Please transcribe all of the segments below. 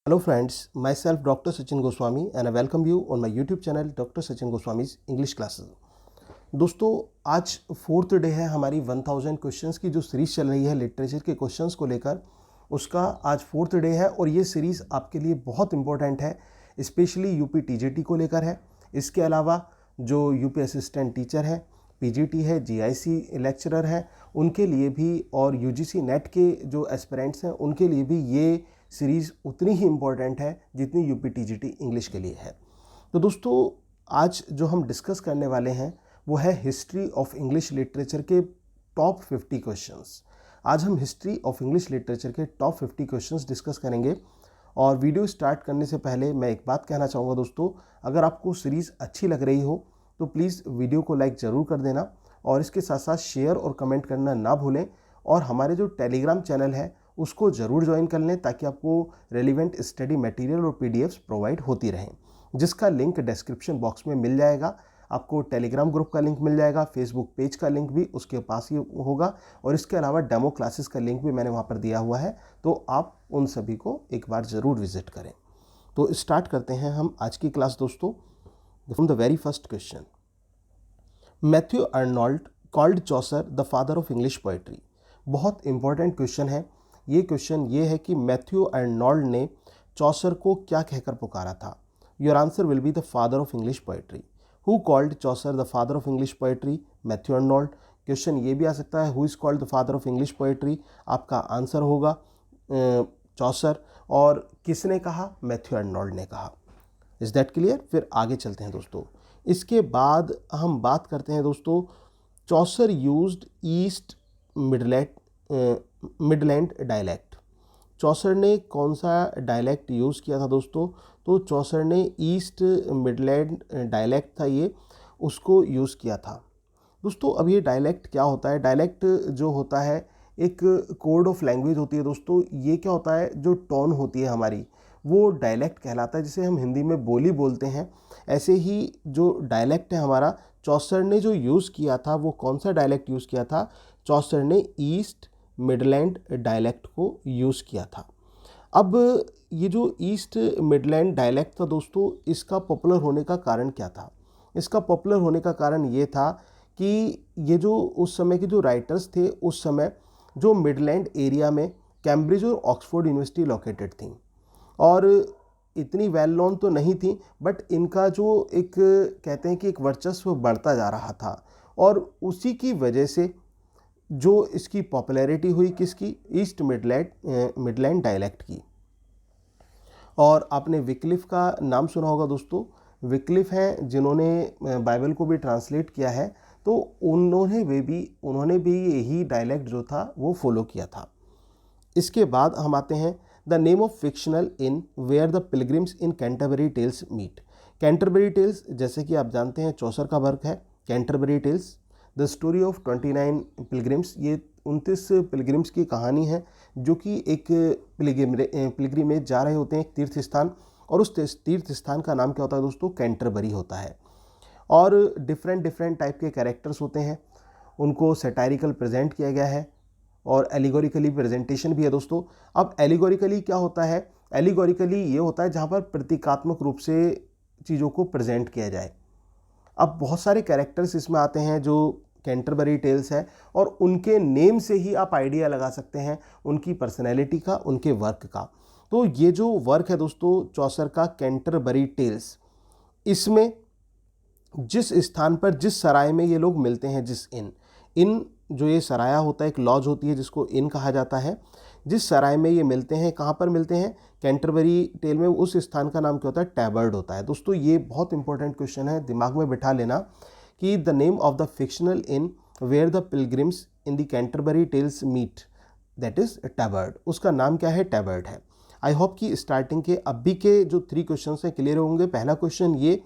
Hello friends, myself Dr. Sachin Goswami and I welcome you on my YouTube channel Dr. Sachin Goswami's English Classes। दोस्तों आज fourth day है हमारी 1000 questions की जो series चल रही है लिटरेचर के क्वेश्चंस को लेकर, उसका आज फोर्थ डे है और ये सीरीज़ आपके लिए बहुत इंपॉर्टेंट है, स्पेशली यूपी टीजीटी को लेकर है। इसके अलावा जो यूपी असिस्टेंट टीचर है, पीजीटी है, जीआईसी लेक्चरर है, उनके लिए भी और यूजीसी नेट के जो एस्पिरेंट्स हैं उनके लिए भी ये सीरीज़ उतनी ही इम्पॉर्टेंट है जितनी यूपी टीजीटी इंग्लिश के लिए है। तो दोस्तों आज जो हम डिस्कस करने वाले हैं वो है हिस्ट्री ऑफ इंग्लिश लिटरेचर के टॉप 50 क्वेश्चंस। आज हम हिस्ट्री ऑफ इंग्लिश लिटरेचर के टॉप 50 क्वेश्चंस डिस्कस करेंगे। और वीडियो स्टार्ट करने से पहले मैं एक बात कहना चाहूँगा दोस्तों, अगर आपको सीरीज़ अच्छी लग रही हो तो प्लीज़ वीडियो को लाइक ज़रूर कर देना और इसके साथ साथ शेयर और कमेंट करना ना भूलें। और हमारे जो टेलीग्राम चैनल है उसको ज़रूर ज्वाइन कर लें ताकि आपको रेलिवेंट स्टडी मटेरियल और पीडीएफ्स प्रोवाइड होती रहें, जिसका लिंक डिस्क्रिप्शन बॉक्स में मिल जाएगा। आपको टेलीग्राम ग्रुप का लिंक मिल जाएगा, फेसबुक पेज का लिंक भी उसके पास ही होगा और इसके अलावा डेमो क्लासेस का लिंक भी मैंने वहाँ पर दिया हुआ है, तो आप उन सभी को एक बार ज़रूर विजिट करें। तो स्टार्ट करते हैं हम आज की क्लास दोस्तों। From the very first question, Matthew Arnold called Chaucer the father of English poetry. बहुत इंपॉर्टेंट क्वेश्चन है। ये क्वेश्चन ये है कि मैथ्यू अर्नोल्ड ने चॉसर को क्या कहकर पुकारा था। Your answer will be the father of English poetry. Who called Chaucer the father of English poetry? Matthew Arnold. Question ये भी आ सकता है, who is called the father of English poetry? आपका आंसर होगा चॉसर। और किसने कहा? मैथ्यू अर्नोल्ड ने कहा। Is that clear? फिर आगे चलते हैं दोस्तों। इसके बाद हम बात करते हैं दोस्तों, Chaucer used east Midland dialect. Chaucer ने कौन सा डायलैक्ट यूज़ किया था दोस्तों? तो चॉसर ने ईस्ट मिडलैंड डायलैक्ट था ये, उसको यूज़ किया था दोस्तों। अब ये डायलैक्ट क्या होता है? डायलैक्ट जो होता है एक कोड ऑफ लैंग्वेज होती है दोस्तों। ये क्या होता है, जो टोन होती है हमारी वो डायलैक्ट कहलाता है। जिसे हम हिंदी में बोली बोलते हैं, ऐसे ही जो डायलैक्ट है हमारा, चॉसर ने जो यूज़ किया था वो कौन सा डायलैक्ट यूज़ किया था? चॉसर ने ईस्ट मिडलैंड डायलैक्ट को यूज़ किया था। अब ये जो ईस्ट मिडलैंड डायलैक्ट था दोस्तों, इसका पॉपुलर होने का कारण क्या था? इसका पॉपुलर होने का कारण ये था कि ये जो उस समय के जो राइटर्स थे, उस समय जो मिडलैंड एरिया में कैम्ब्रिज और ऑक्सफोर्ड यूनिवर्सिटी लोकेटेड थी और इतनी वेल नोन तो नहीं थी, बट इनका जो एक कहते हैं कि एक वर्चस्व बढ़ता जा रहा था और उसी की वजह से जो इसकी पॉपुलैरिटी हुई किसकी? ईस्ट मिडलैंड डायलैक्ट की। और आपने विक्लिफ का नाम सुना होगा दोस्तों। विक्लिफ हैं जिन्होंने बाइबल को भी ट्रांसलेट किया है, तो उन्होंने भी यही डायलैक्ट जो था वो फॉलो किया था। इसके बाद हम आते हैं the name of fictional inn where the pilgrims in Canterbury Tales meet. Canterbury Tales जैसे कि आप जानते हैं चौसर का वर्क है Canterbury Tales. The story of 29 pilgrims, ये 29 पिलग्रिम्स की कहानी है जो कि एक पिलग्रिमेज जा रहे होते हैं एक तीर्थ स्थान, और उस तीर्थ स्थान का नाम क्या होता है दोस्तों? कैंटरबरी होता है। और डिफरेंट टाइप के कैरेक्टर्स होते हैं, उनको सैटारिकल प्रेजेंट किया गया है और एलिगोरिकली प्रेजेंटेशन भी है दोस्तों। अब एलिगोरिकली क्या होता है? एलिगोरिकली ये होता है जहाँ पर प्रतीकात्मक रूप से चीज़ों को प्रेजेंट किया जाए। अब बहुत सारे कैरेक्टर्स इसमें आते हैं जो कैंटरबरी टेल्स है, और उनके नेम से ही आप आइडिया लगा सकते हैं उनकी पर्सनैलिटी का, उनके वर्क का। तो ये जो वर्क है दोस्तों चौसर का कैंटरबरी टेल्स, इसमें जिस स्थान पर, जिस सराय में ये लोग मिलते हैं, जिस इन जो ये सराया होता है, एक लॉज होती है जिसको इन कहा जाता है, जिस सराय में ये मिलते हैं, कहाँ पर मिलते हैं? कैंटरबरी टेल में। उस स्थान का नाम क्या होता है? टैबर्ड होता है दोस्तों। ये बहुत इंपॉर्टेंट क्वेश्चन है, दिमाग में बिठा लेना कि the name of the fictional inn where the pilgrims in the Canterbury Tales meet, that is Tabard. उसका नाम क्या है? टैबर्ड है। आई होप कि स्टार्टिंग के अभी के जो 3 क्वेश्चन हैं क्लियर होंगे। पहला क्वेश्चन ये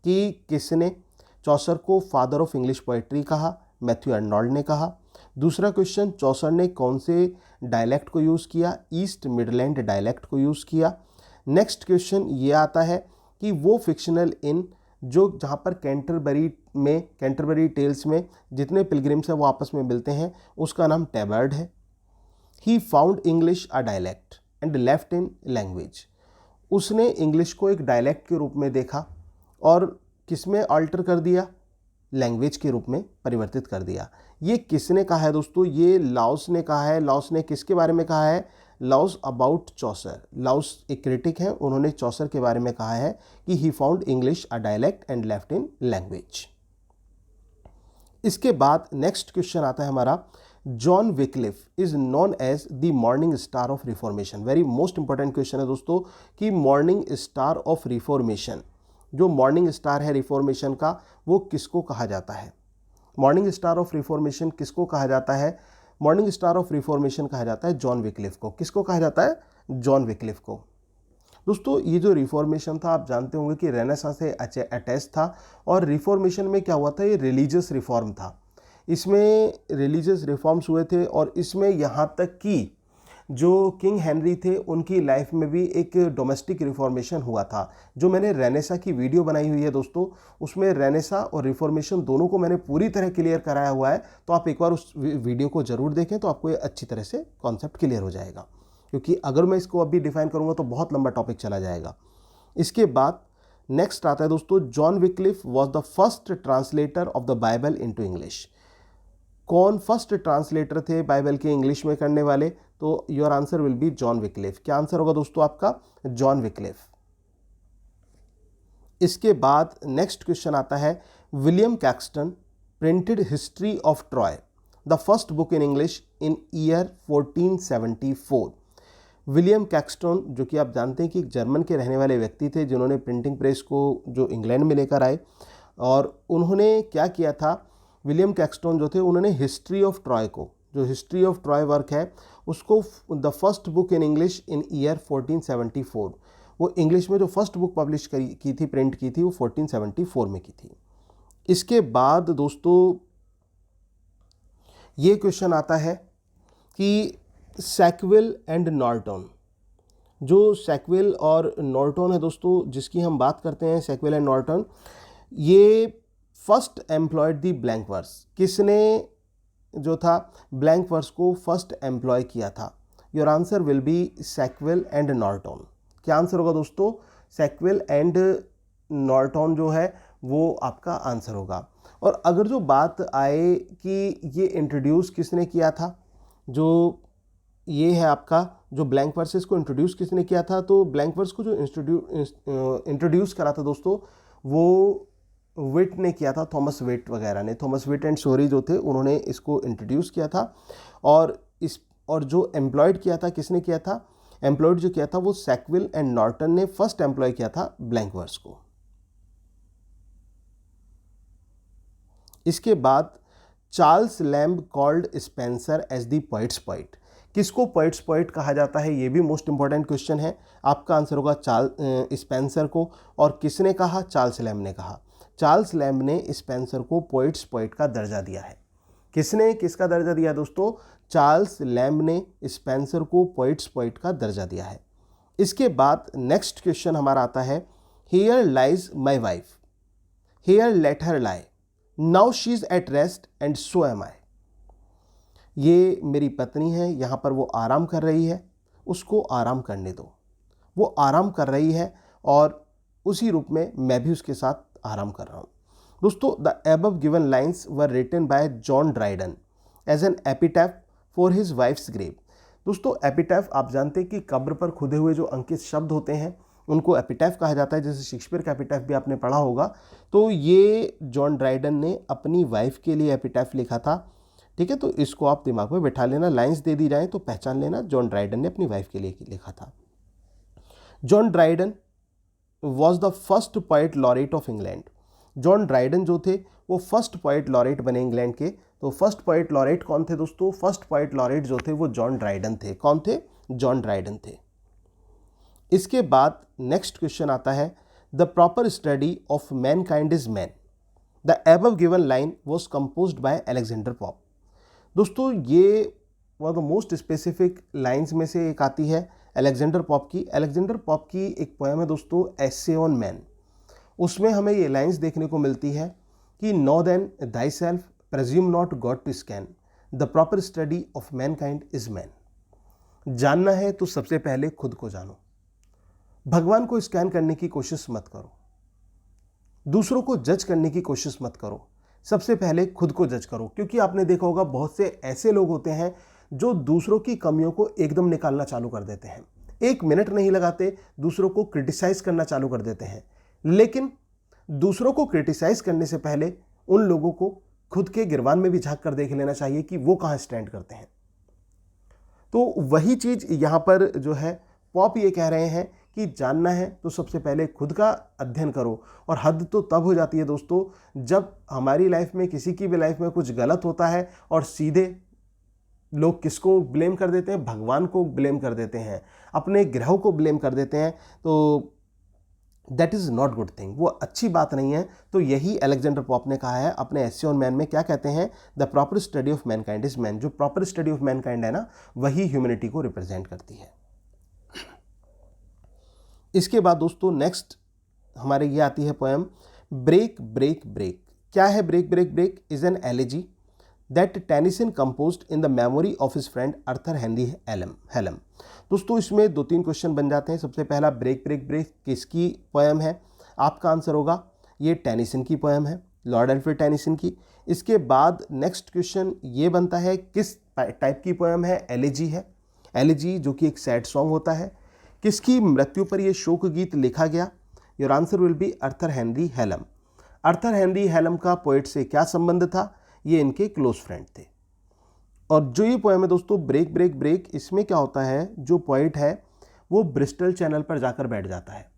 कि किसने चौसर को फादर ऑफ इंग्लिश पोएट्री कहा? मैथ्यू अर्नोल्ड ने कहा। दूसरा क्वेश्चन, चौसर ने कौन से डायलैक्ट को यूज़ किया? ईस्ट मिडलैंड डायलैक्ट को यूज़ किया। नेक्स्ट क्वेश्चन ये आता है कि वो फिक्शनल इन जो जहाँ पर कैंटरबरी टेल्स में जितने पिलग्रिम्स हैं वो आपस में मिलते हैं, उसका नाम टैबर्ड है। ही found English a dialect and left in language. उसने इंग्लिश को एक डायलेक्ट के रूप में देखा और किस में अल्टर कर दिया, लैंग्वेज के रूप में परिवर्तित कर दिया। ये किसने कहा है दोस्तों, ये लाउस ने कहा है। लाउस ने किसके बारे में कहा है, लाउस अबाउट चौसर। लाउस एक क्रिटिक हैं, उन्होंने चौसर के बारे में कहा है कि he found English a dialect and left in language. इसके बाद नेक्स्ट क्वेश्चन आता है हमारा, John Wycliffe is known as the morning star of reformation. Very most important question है दोस्तों कि मॉर्निंग स्टार ऑफ रिफॉर्मेशन, जो मॉर्निंग स्टार है रिफॉर्मेशन का, वो किसको कहा जाता है। मॉर्निंग स्टार ऑफ रिफॉर्मेशन किसको कहा जाता है, मॉर्निंग स्टार ऑफ रिफॉर्मेशन कहा जाता है जॉन विक्लिफ को। किसको कहा जाता है, जॉन विक्लिफ को। दोस्तों ये जो रिफॉर्मेशन था, आप जानते होंगे कि रेनेसां से अटैच था, और रिफॉर्मेशन में क्या हुआ था, ये रिलीजियस रिफॉर्म था। इसमें रिलीजियस रिफॉर्म्स हुए थे, और इसमें यहाँ तक कि जो किंग हेनरी थे उनकी लाइफ में भी एक डोमेस्टिक रिफॉर्मेशन हुआ था। जो मैंने रेनेसां की वीडियो बनाई हुई है दोस्तों, उसमें रेनेसां और रिफॉर्मेशन दोनों को मैंने पूरी तरह क्लियर कराया हुआ है, तो आप एक बार उस वीडियो को ज़रूर देखें, तो आपको ये अच्छी तरह से कॉन्सेप्ट क्लियर हो जाएगा। क्योंकि अगर मैं इसको अभी डिफाइन करूंगा तो बहुत लंबा टॉपिक चला जाएगा। इसके बाद नेक्स्ट आता है दोस्तों, John Wycliffe was the first translator of the Bible into English. कौन फर्स्ट ट्रांसलेटर थे बाइबल के इंग्लिश में करने वाले, तो your answer will be John Wycliffe. क्या आंसर होगा दोस्तों आपका, जॉन विक्लिफ। इसके बाद नेक्स्ट क्वेश्चन आता है, William Caxton printed history of Troy the first book in English in year 1474। William Caxton, जो कि आप जानते हैं कि जर्मन के रहने वाले व्यक्ति थे, जिन्होंने प्रिंटिंग प्रेस को जो इंग्लैंड में लेकर आए, और उन्होंने क्या किया था, विलियम कैक्सटन जो थे उन्होंने हिस्ट्री ऑफ ट्रॉय को, जो हिस्ट्री ऑफ ट्रॉय वर्क है उसको, the first book in English in year 1474, वो इंग्लिश में जो फर्स्ट बुक पब्लिश की थी, प्रिंट की थी, वो 1474 में की थी। इसके बाद दोस्तों ये क्वेश्चन आता है कि सैकविल एंड नॉर्टन, जो सैकविल और नॉर्टन है दोस्तों, जिसकी हम बात करते हैं, सैकविल एंड नॉर्टन, ये फर्स्ट एम्प्लॉयड दी ब्लैंक वर्स। किसने जो था ब्लैंक वर्स को फर्स्ट एम्प्लॉय किया था। Your answer will B Sackville and Norton. क्या आंसर होगा दोस्तों, सैकविल एंड नॉर्टन जो है वो आपका आंसर होगा। और अगर जो बात आए कि ये इंट्रोड्यूस किसने किया था, जो ये है आपका, जो ब्लैंक वर्सेस को इंट्रोड्यूस किसने किया था, तो ब्लैंक वर्स को जो इंट्रोड्यूस करा था दोस्तों, वो विट ने किया था, थॉमस विट वगैरह ने, थॉमस विट एंड शोरी जो थे उन्होंने इसको इंट्रोड्यूस किया था। और जो एम्प्लॉयड किया था, किसने किया था, एम्प्लॉयड जो किया था वो सैकविल एंड नॉर्टन ने फर्स्ट एम्प्लॉय किया था ब्लैंक वर्स को। इसके बाद Charles Lamb called Spenser as the poets' poet. किसको पोइट्स पोइट कहा जाता है, ये भी मोस्ट इंपॉर्टेंट क्वेश्चन है। आपका आंसर होगा स्पेंसर को। और किसने कहा, चार्ल्स लैम्ब ने कहा। चार्ल्स लैम्ब ने स्पेंसर को पोइट्स पोइट का दर्जा दिया है। किसने किसका दर्जा दिया दोस्तों, चार्ल्स लैम्ब ने स्पेंसर को पोइट्स पोइट का दर्जा दिया है। इसके बाद नेक्स्ट क्वेश्चन हमारा आता है, here lies my wife, here let her lie, now she is at rest and so am I. ये मेरी पत्नी है, यहाँ पर वो आराम कर रही है, उसको आराम करने दो। वो आराम कर रही है और उसी रूप में मैं भी उसके साथ आराम कर रहा हूँ। दोस्तों, the above given lines were written by John Dryden as an epitaph for his wife's grave. दोस्तों, एपिटैफ आप जानते हैं कि कब्र पर खुदे हुए जो अंकित शब्द होते हैं उनको एपिटैफ कहा जाता है। जैसे शेक्सपियर का एपिटैफ भी आपने पढ़ा होगा, तो ये जॉन ड्राइडन ने अपनी वाइफ के लिए एपिटैफ लिखा था। ठीक है, तो इसको आप दिमाग में बैठा लेना, लाइंस दे दी जाए तो पहचान लेना, जॉन ड्राइडन ने अपनी वाइफ के लिए लिखा था। John Dryden was the first poet laureate of England. John Dryden जो थे वो फर्स्ट पोएट लॉरेट बने इंग्लैंड के। तो फर्स्ट पोएट लॉरेट कौन थे दोस्तों, फर्स्ट पोएट लॉरेट जो थे वो जॉन ड्राइडन थे। कौन थे, जॉन ड्राइडन थे। इसके बाद नेक्स्ट क्वेश्चन आता है, the proper study of mankind is man. The above given line was composed by Alexander Pope. दोस्तों, ये one of the most specific lines में से एक आती है अलेक्जेंडर पॉप की। अलेक्जेंडर पॉप की एक पोएम है दोस्तों, एसे ऑन मैन। उसमें हमें ये लाइन्स देखने को मिलती है कि know then thyself, presume not God to scan, the proper study of mankind is man. जानना है तो सबसे पहले खुद को जानो। भगवान को स्कैन करने की कोशिश मत करो, दूसरों को जज करने की कोशिश मत करो, सबसे पहले खुद को जज करो। क्योंकि आपने देखा होगा बहुत से ऐसे लोग होते हैं जो दूसरों की कमियों को एकदम निकालना चालू कर देते हैं, 1 मिनट नहीं लगाते दूसरों को क्रिटिसाइज करना चालू कर देते हैं। लेकिन दूसरों को क्रिटिसाइज करने से पहले उन लोगों को खुद के गिरबान में भी झांक कर देख लेना चाहिए कि वो कहां स्टैंड करते हैं। तो वही चीज यहां पर जो है पॉप ये कह रहे हैं कि जानना है तो सबसे पहले खुद का अध्ययन करो। और हद तो तब हो जाती है दोस्तों जब हमारी लाइफ में, किसी की भी लाइफ में कुछ गलत होता है और सीधे लोग किसको ब्लेम कर देते हैं, भगवान को ब्लेम कर देते हैं, अपने ग्रहों को ब्लेम कर देते हैं। तो that is not good thing, वो अच्छी बात नहीं है। तो यही अलेक्जेंडर पॉप ने कहा है अपने एसे ऑन मैन में, क्या कहते हैं, the proper study of mankind is man. जो प्रॉपर स्टडी ऑफ मैनकाइंड है ना, वही ह्यूमैनिटी को रिप्रेजेंट करती है। इसके बाद दोस्तों नेक्स्ट हमारे ये आती है पोएम ब्रेक ब्रेक ब्रेक। क्या है break break break? Is an elegy that Tennyson composed in the memory of his friend Arthur Henry Hallam. दोस्तों इसमें 2-3 क्वेश्चन बन जाते हैं। सबसे पहला, ब्रेक ब्रेक ब्रेक किसकी पोएम है? आपका आंसर होगा ये टेनिसन की पोएम है, लॉर्ड एल्फ्रेड टेनिसन की। इसके बाद नेक्स्ट क्वेश्चन ये बनता है किस टाइप की पोएम है? एलेजी है, एलेजी जो कि एक सैड सॉन्ग होता है। किसकी मृत्यु पर यह शोक गीत लिखा गया? Your answer will be Arthur Henry Hallam. Arthur Henry Hallam का पोएट से क्या संबंध था? ये इनके क्लोज फ्रेंड थे। और जो ये पोएम है दोस्तों ब्रेक ब्रेक ब्रेक, इसमें क्या होता है, जो पोएट है वो ब्रिस्टल चैनल पर जाकर बैठ जाता है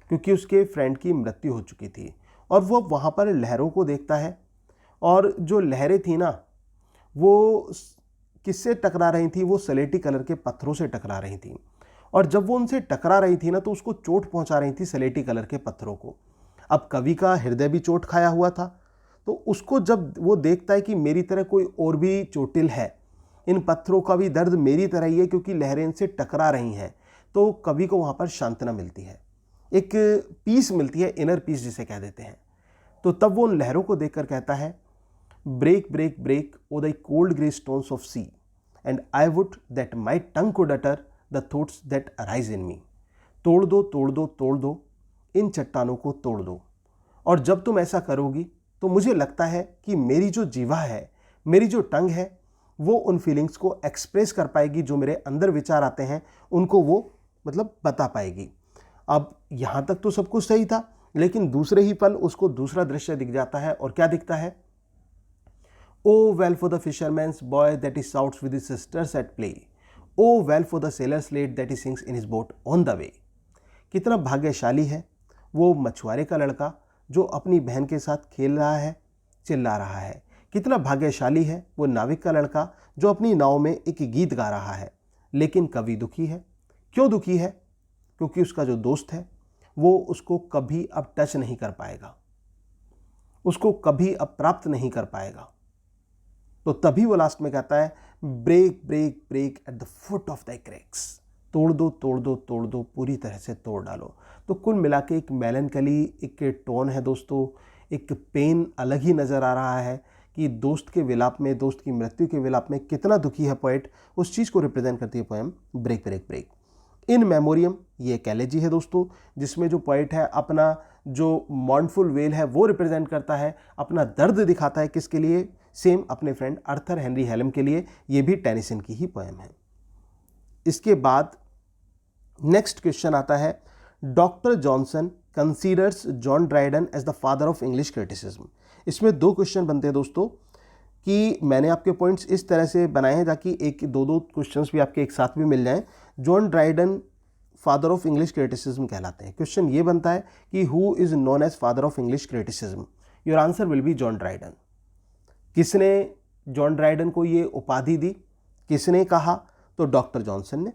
क्योंकि उसके फ्रेंड की मृत्यु हो चुकी थी और वो वहाँ पर लहरों को देखता है। और जो लहरें थी ना, वो किससे टकरा रही थी? वो सलेटी कलर के पत्थरों से टकरा रही थी। और जब वो उनसे टकरा रही थी ना, तो उसको चोट पहुंचा रही थी सलेटी कलर के पत्थरों को। अब कवि का हृदय भी चोट खाया हुआ था, तो उसको जब वो देखता है कि मेरी तरह कोई और भी चोटिल है, इन पत्थरों का भी दर्द मेरी तरह ही है क्योंकि लहरें इनसे टकरा रही हैं, तो कवि को वहाँ पर सांत्वना मिलती है, एक पीस मिलती है, इनर पीस जिसे कह देते हैं। तो तब वो उन लहरों को देखकर कहता है break break break O the cold grey stones of sea and I would that my tongue could utter the thoughts that arise in me. तोड़ दो तोड़ दो तोड़ दो, इन चट्टानों को तोड़ दो। और जब तुम ऐसा करोगी तो मुझे लगता है कि मेरी जो जीवा है, मेरी जो टंग है, वो उन फीलिंग्स को एक्सप्रेस कर पाएगी, जो मेरे अंदर विचार आते हैं उनको वो मतलब बता पाएगी। अब यहाँ तक तो सब कुछ सही था, लेकिन दूसरे ही पल उसको दूसरा दृश्य दिख जाता है। और क्या दिखता है? O well for the fisherman's boy that he shouts with his sisters at play, O well for the sailor's lad that he sings in his boat on the way. कितना भाग्यशाली है वो मछुआरे का लड़का जो अपनी बहन के साथ खेल रहा है, चिल्ला रहा है। कितना भाग्यशाली है वो नाविक का लड़का जो अपनी नाव में एक गीत गा रहा है। लेकिन कवि दुखी है। क्यों दुखी है? क्योंकि उसका जो दोस्त है वो उसको कभी अब टच नहीं कर पाएगा, उसको कभी अब प्राप्त नहीं कर पाएगा। तो तभी वो लास्ट में कहता है break break break at the foot of the crags. तोड़ दो तोड़ दो तोड़ दो, पूरी तरह से तोड़ डालो। तो कुल मिला के एक मेलनकली एक टोन है दोस्तों, एक पेन अलग ही नज़र आ रहा है कि दोस्त के विलाप में, दोस्त की मृत्यु के विलाप में कितना दुखी है पोएट, उस चीज़ को रिप्रेजेंट करती है पोएम ब्रेक ब्रेक ब्रेक। इन मेमोरियम ये एक एलेजी है दोस्तों, जिसमें जो पोएट है अपना जो मॉर्नफुल वेल है वो रिप्रेजेंट करता है, अपना दर्द दिखाता है। किसके लिए? सेम अपने फ्रेंड अर्थर हेनरी हेलम के लिए। ये भी टेनिसन की ही पोएम है। इसके बाद नेक्स्ट क्वेश्चन आता है doctor Johnson considers John Dryden as the father of English criticism. इसमें 2 क्वेश्चन बनते हैं दोस्तों कि मैंने आपके पॉइंट्स इस तरह से बनाए हैं ताकि एक दो क्वेश्चंस भी आपके एक साथ भी मिल जाएं। John Dryden father of English criticism कहलाते हैं। क्वेश्चन ये बनता है कि who is known as father of English criticism? Your answer will be John Dryden. किसने जॉन ड्राइडन को ये उपाधि दी? किसने कहा? तो डॉक्टर जॉनसन ने।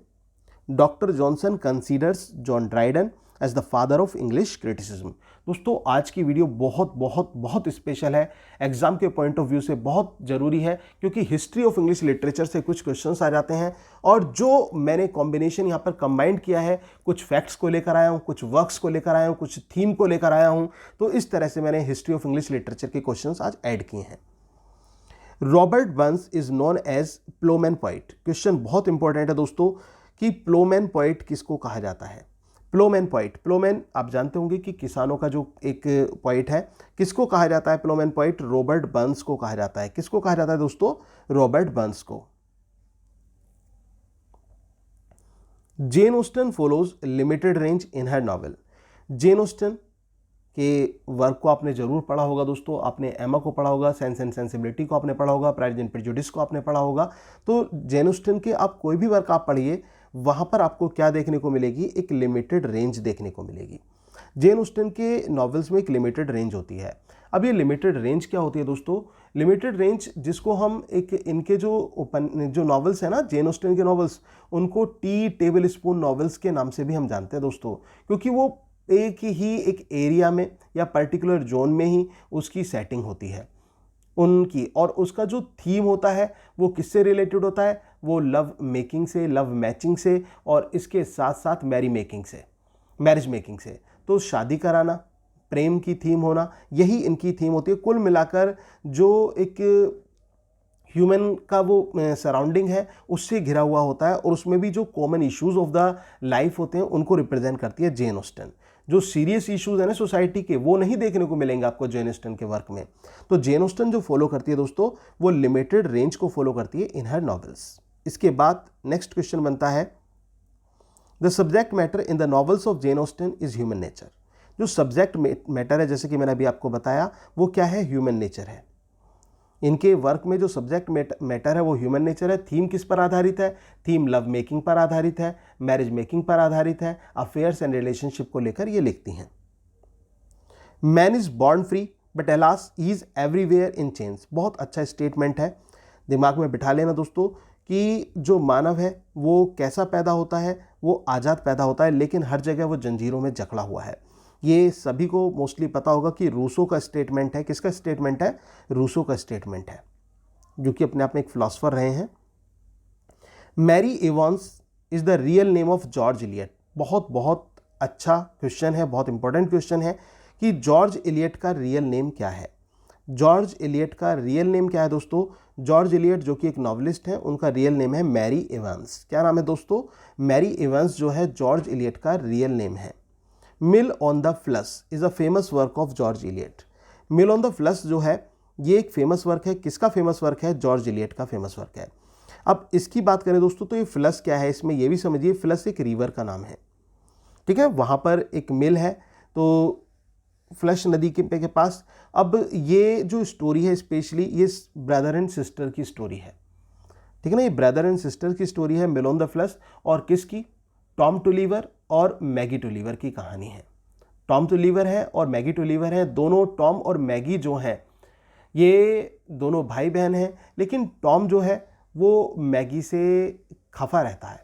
Doctor Johnson considers John Dryden as the father of English criticism. दोस्तों आज की वीडियो बहुत बहुत बहुत स्पेशल है, एग्जाम के पॉइंट ऑफ व्यू से बहुत जरूरी है, क्योंकि हिस्ट्री ऑफ इंग्लिश लिटरेचर से कुछ क्वेश्चंस आ जाते हैं और जो मैंने कॉम्बिनेशन यहाँ पर कंबाइंड किया है, कुछ फैक्ट्स को लेकर आया हूँ, कुछ वर्क्स को लेकर आया हूँ, कुछ थीम को लेकर आया हूँ। तो इस तरह से मैंने हिस्ट्री ऑफ इंग्लिश लिटरेचर के क्वेश्चन आज ऐड किए हैं। Robert Burns is known as ploughman poet. Question बहुत इंपॉर्टेंट है दोस्तों कि प्लोमैन पोइट किसको कहा जाता है? प्लोमैन पोइट, प्लोमैन आप जानते होंगे कि किसानों का जो एक पोइट है, किसको कहा जाता है प्लोमैन पोइट? रॉबर्ट बर्न्स को कहा जाता है। किसको कहा जाता है दोस्तों? रॉबर्ट बर्न्स को। Jane Austen follows limited range इन हर नॉवेल। जेन ऑस्टन के वर्क को आपने जरूर पढ़ा होगा दोस्तों, आपने एमा को पढ़ा होगा, सेंस एंड सेंसिबिलिटी को आपने पढ़ा होगा, प्राइड एंड प्रेजुडिस को आपने पढ़ा होगा। तो जेन ऑस्टन के आप कोई भी वर्क आप पढ़िए, वहां पर आपको क्या देखने को मिलेगी? एक लिमिटेड रेंज देखने को मिलेगी। जेन ऑस्टन के नॉवेल्स में एक लिमिटेड रेंज होती है। अब ये लिमिटेड रेंज क्या होती है दोस्तों? लिमिटेड रेंज जिसको हम एक इनके जो नॉवेल्स है ना, जेन ऑस्टन के नॉवेल्स, उनको टी टेबल स्पून नॉवेल्स के नाम से भी हम जानते हैं दोस्तों, क्योंकि वो एक ही एक एरिया में या पर्टिकुलर जोन में ही उसकी सेटिंग होती है उनकी, और उसका जो थीम होता है वो किससे रिलेटेड होता है? वो लव मेकिंग से, लव मैचिंग से, और इसके साथ साथ मैरिज मेकिंग से। तो शादी कराना, प्रेम की थीम होना, यही इनकी थीम होती है। कुल मिलाकर जो एक ह्यूमन का वो सराउंडिंग है उससे घिरा हुआ होता है, और उसमें भी जो common issues of the life होते हैं उनको रिप्रेजेंट करती है जेन ऑस्टन। जो सीरियस इश्यूज है ना सोसाइटी के, वो नहीं देखने को मिलेंगे आपको जेन ऑस्टन के वर्क में। तो जेन ऑस्टन जो फॉलो करती है दोस्तों, वो लिमिटेड रेंज को फॉलो करती है इन हर नॉवेल्स। इसके बाद नेक्स्ट क्वेश्चन बनता है, the subject matter in the novels of Jane Austen is human nature. जो सब्जेक्ट मैटर है, जैसे कि मैंने अभी आपको बताया, वो क्या है? ह्यूमन नेचर है। इनके वर्क में जो सब्जेक्ट मैटर है वो ह्यूमन नेचर है। थीम किस पर आधारित है? थीम लव मेकिंग पर आधारित है, मैरिज मेकिंग पर आधारित है, अफेयर्स एंड रिलेशनशिप को लेकर ये लिखती हैं। Man is born free but alas he is everywhere in change. बहुत अच्छा स्टेटमेंट है, दिमाग में बिठा लेना दोस्तों कि जो मानव है वो कैसा पैदा होता है? वो आज़ाद पैदा होता है, लेकिन हर जगह वो जंजीरों में जकड़ा हुआ है। ये सभी को मोस्टली पता होगा कि रूसो का स्टेटमेंट है। किसका स्टेटमेंट है? रूसो का स्टेटमेंट है, जो कि अपने आप में एक फिलोसोफर रहे हैं। Mary Evans is the real name of George Eliot. बहुत अच्छा क्वेश्चन है, बहुत इंपॉर्टेंट क्वेश्चन है कि जॉर्ज इलियट का रियल नेम क्या है। जॉर्ज इलियट का रियल नेम क्या है दोस्तों? जॉर्ज इलियट जो कि एक नॉवलिस्ट है, उनका रियल नेम है मैरी एवांस। क्या नाम है दोस्तों? मैरी एवांस जो है जॉर्ज इलियट का रियल नेम है। Mill on the Floss is a famous work of George Eliot. Mill on the Floss जो है ये एक फेमस वर्क है। किसका फेमस वर्क है? जॉर्ज इलियट का फेमस वर्क है। अब इसकी बात करें दोस्तों तो ये फ्लस क्या है, इसमें ये भी समझिए, फ्लस एक रिवर का नाम है, ठीक है। वहाँ पर एक मिल है, तो फ्लश नदी के पास। अब ये जो स्टोरी है स्पेशली ये ब्रदर एंड सिस्टर की स्टोरी है, ठीक है ना। ये ब्रदर एंड सिस्टर की स्टोरी है मिल ऑन द फ्लस, और किसकी? टॉम टुलीवर और मैगी टुलीवर की कहानी है। टॉम टुलीवर है और मैगी टुलीवर है, दोनों टॉम और मैगी जो हैं ये दोनों भाई बहन हैं, लेकिन टॉम जो है वो मैगी से खफा रहता है।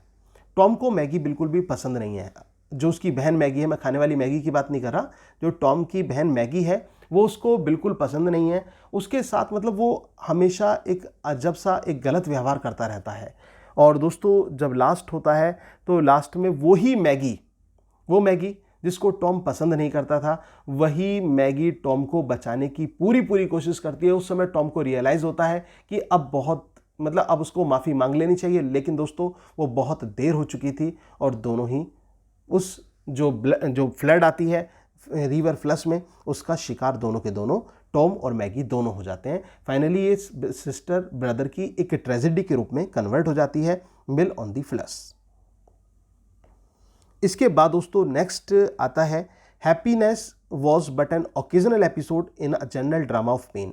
टॉम को मैगी बिल्कुल भी पसंद नहीं है। जो उसकी बहन मैगी है, मैं खाने वाली मैगी की बात नहीं कर रहा, जो टॉम की बहन मैगी है वो उसको बिल्कुल पसंद नहीं है। उसके साथ मतलब वो हमेशा एक अजब सा एक गलत व्यवहार करता रहता है। और दोस्तों जब लास्ट होता है तो लास्ट में वो मैगी जिसको टॉम पसंद नहीं करता था, वही मैगी टॉम को बचाने की पूरी कोशिश करती है। उस समय टॉम को रियलाइज़ होता है कि अब उसको माफ़ी मांग लेनी चाहिए, लेकिन दोस्तों वो बहुत देर हो चुकी थी और दोनों ही उस जो फ्लड आती है रिवर फ्लश में, उसका शिकार दोनों के दोनों टॉम और मैगी दोनों हो जाते हैं। फाइनली ये सिस्टर ब्रदर की एक ट्रेजेडी के रूप में कन्वर्ट हो जाती है मिल ऑन द फ्लश। इसके बाद दोस्तों नेक्स्ट आता है happiness was but an occasional episode in a general drama of pain.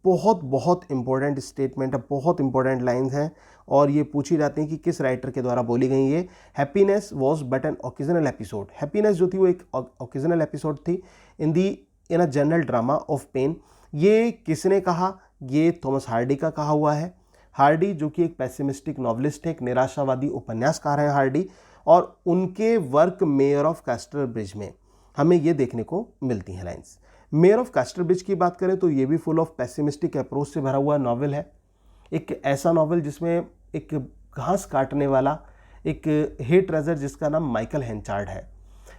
बहुत इंपॉर्टेंट स्टेटमेंट है, बहुत इंपॉर्टेंट लाइन्स हैं, और ये पूछी जाती हैं कि किस राइटर के द्वारा बोली गई ये। Happiness was but an occasional episode. Happiness जो थी वो एक ओकेजनल एपिसोड थी in a general drama of pain. ये किसने कहा? ये थॉमस हार्डी का कहा हुआ है। हार्डी जो कि एक पेसिमिस्टिक नॉवलिस्ट है, एक निराशावादी उपन्यासकार है हार्डी, और उनके वर्क मेयर ऑफ कैस्टरब्रिज में हमें ये देखने को मिलती हैं लाइन्स। मेयर ऑफ कैस्टरब्रिज की बात करें तो ये भी फुल ऑफ पेसिमिस्टिक अप्रोच से भरा हुआ नॉवल है। एक ऐसा नॉवल जिसमें एक घास काटने वाला एक हेट ट्रेजर जिसका नाम माइकल हेंचार्ड है।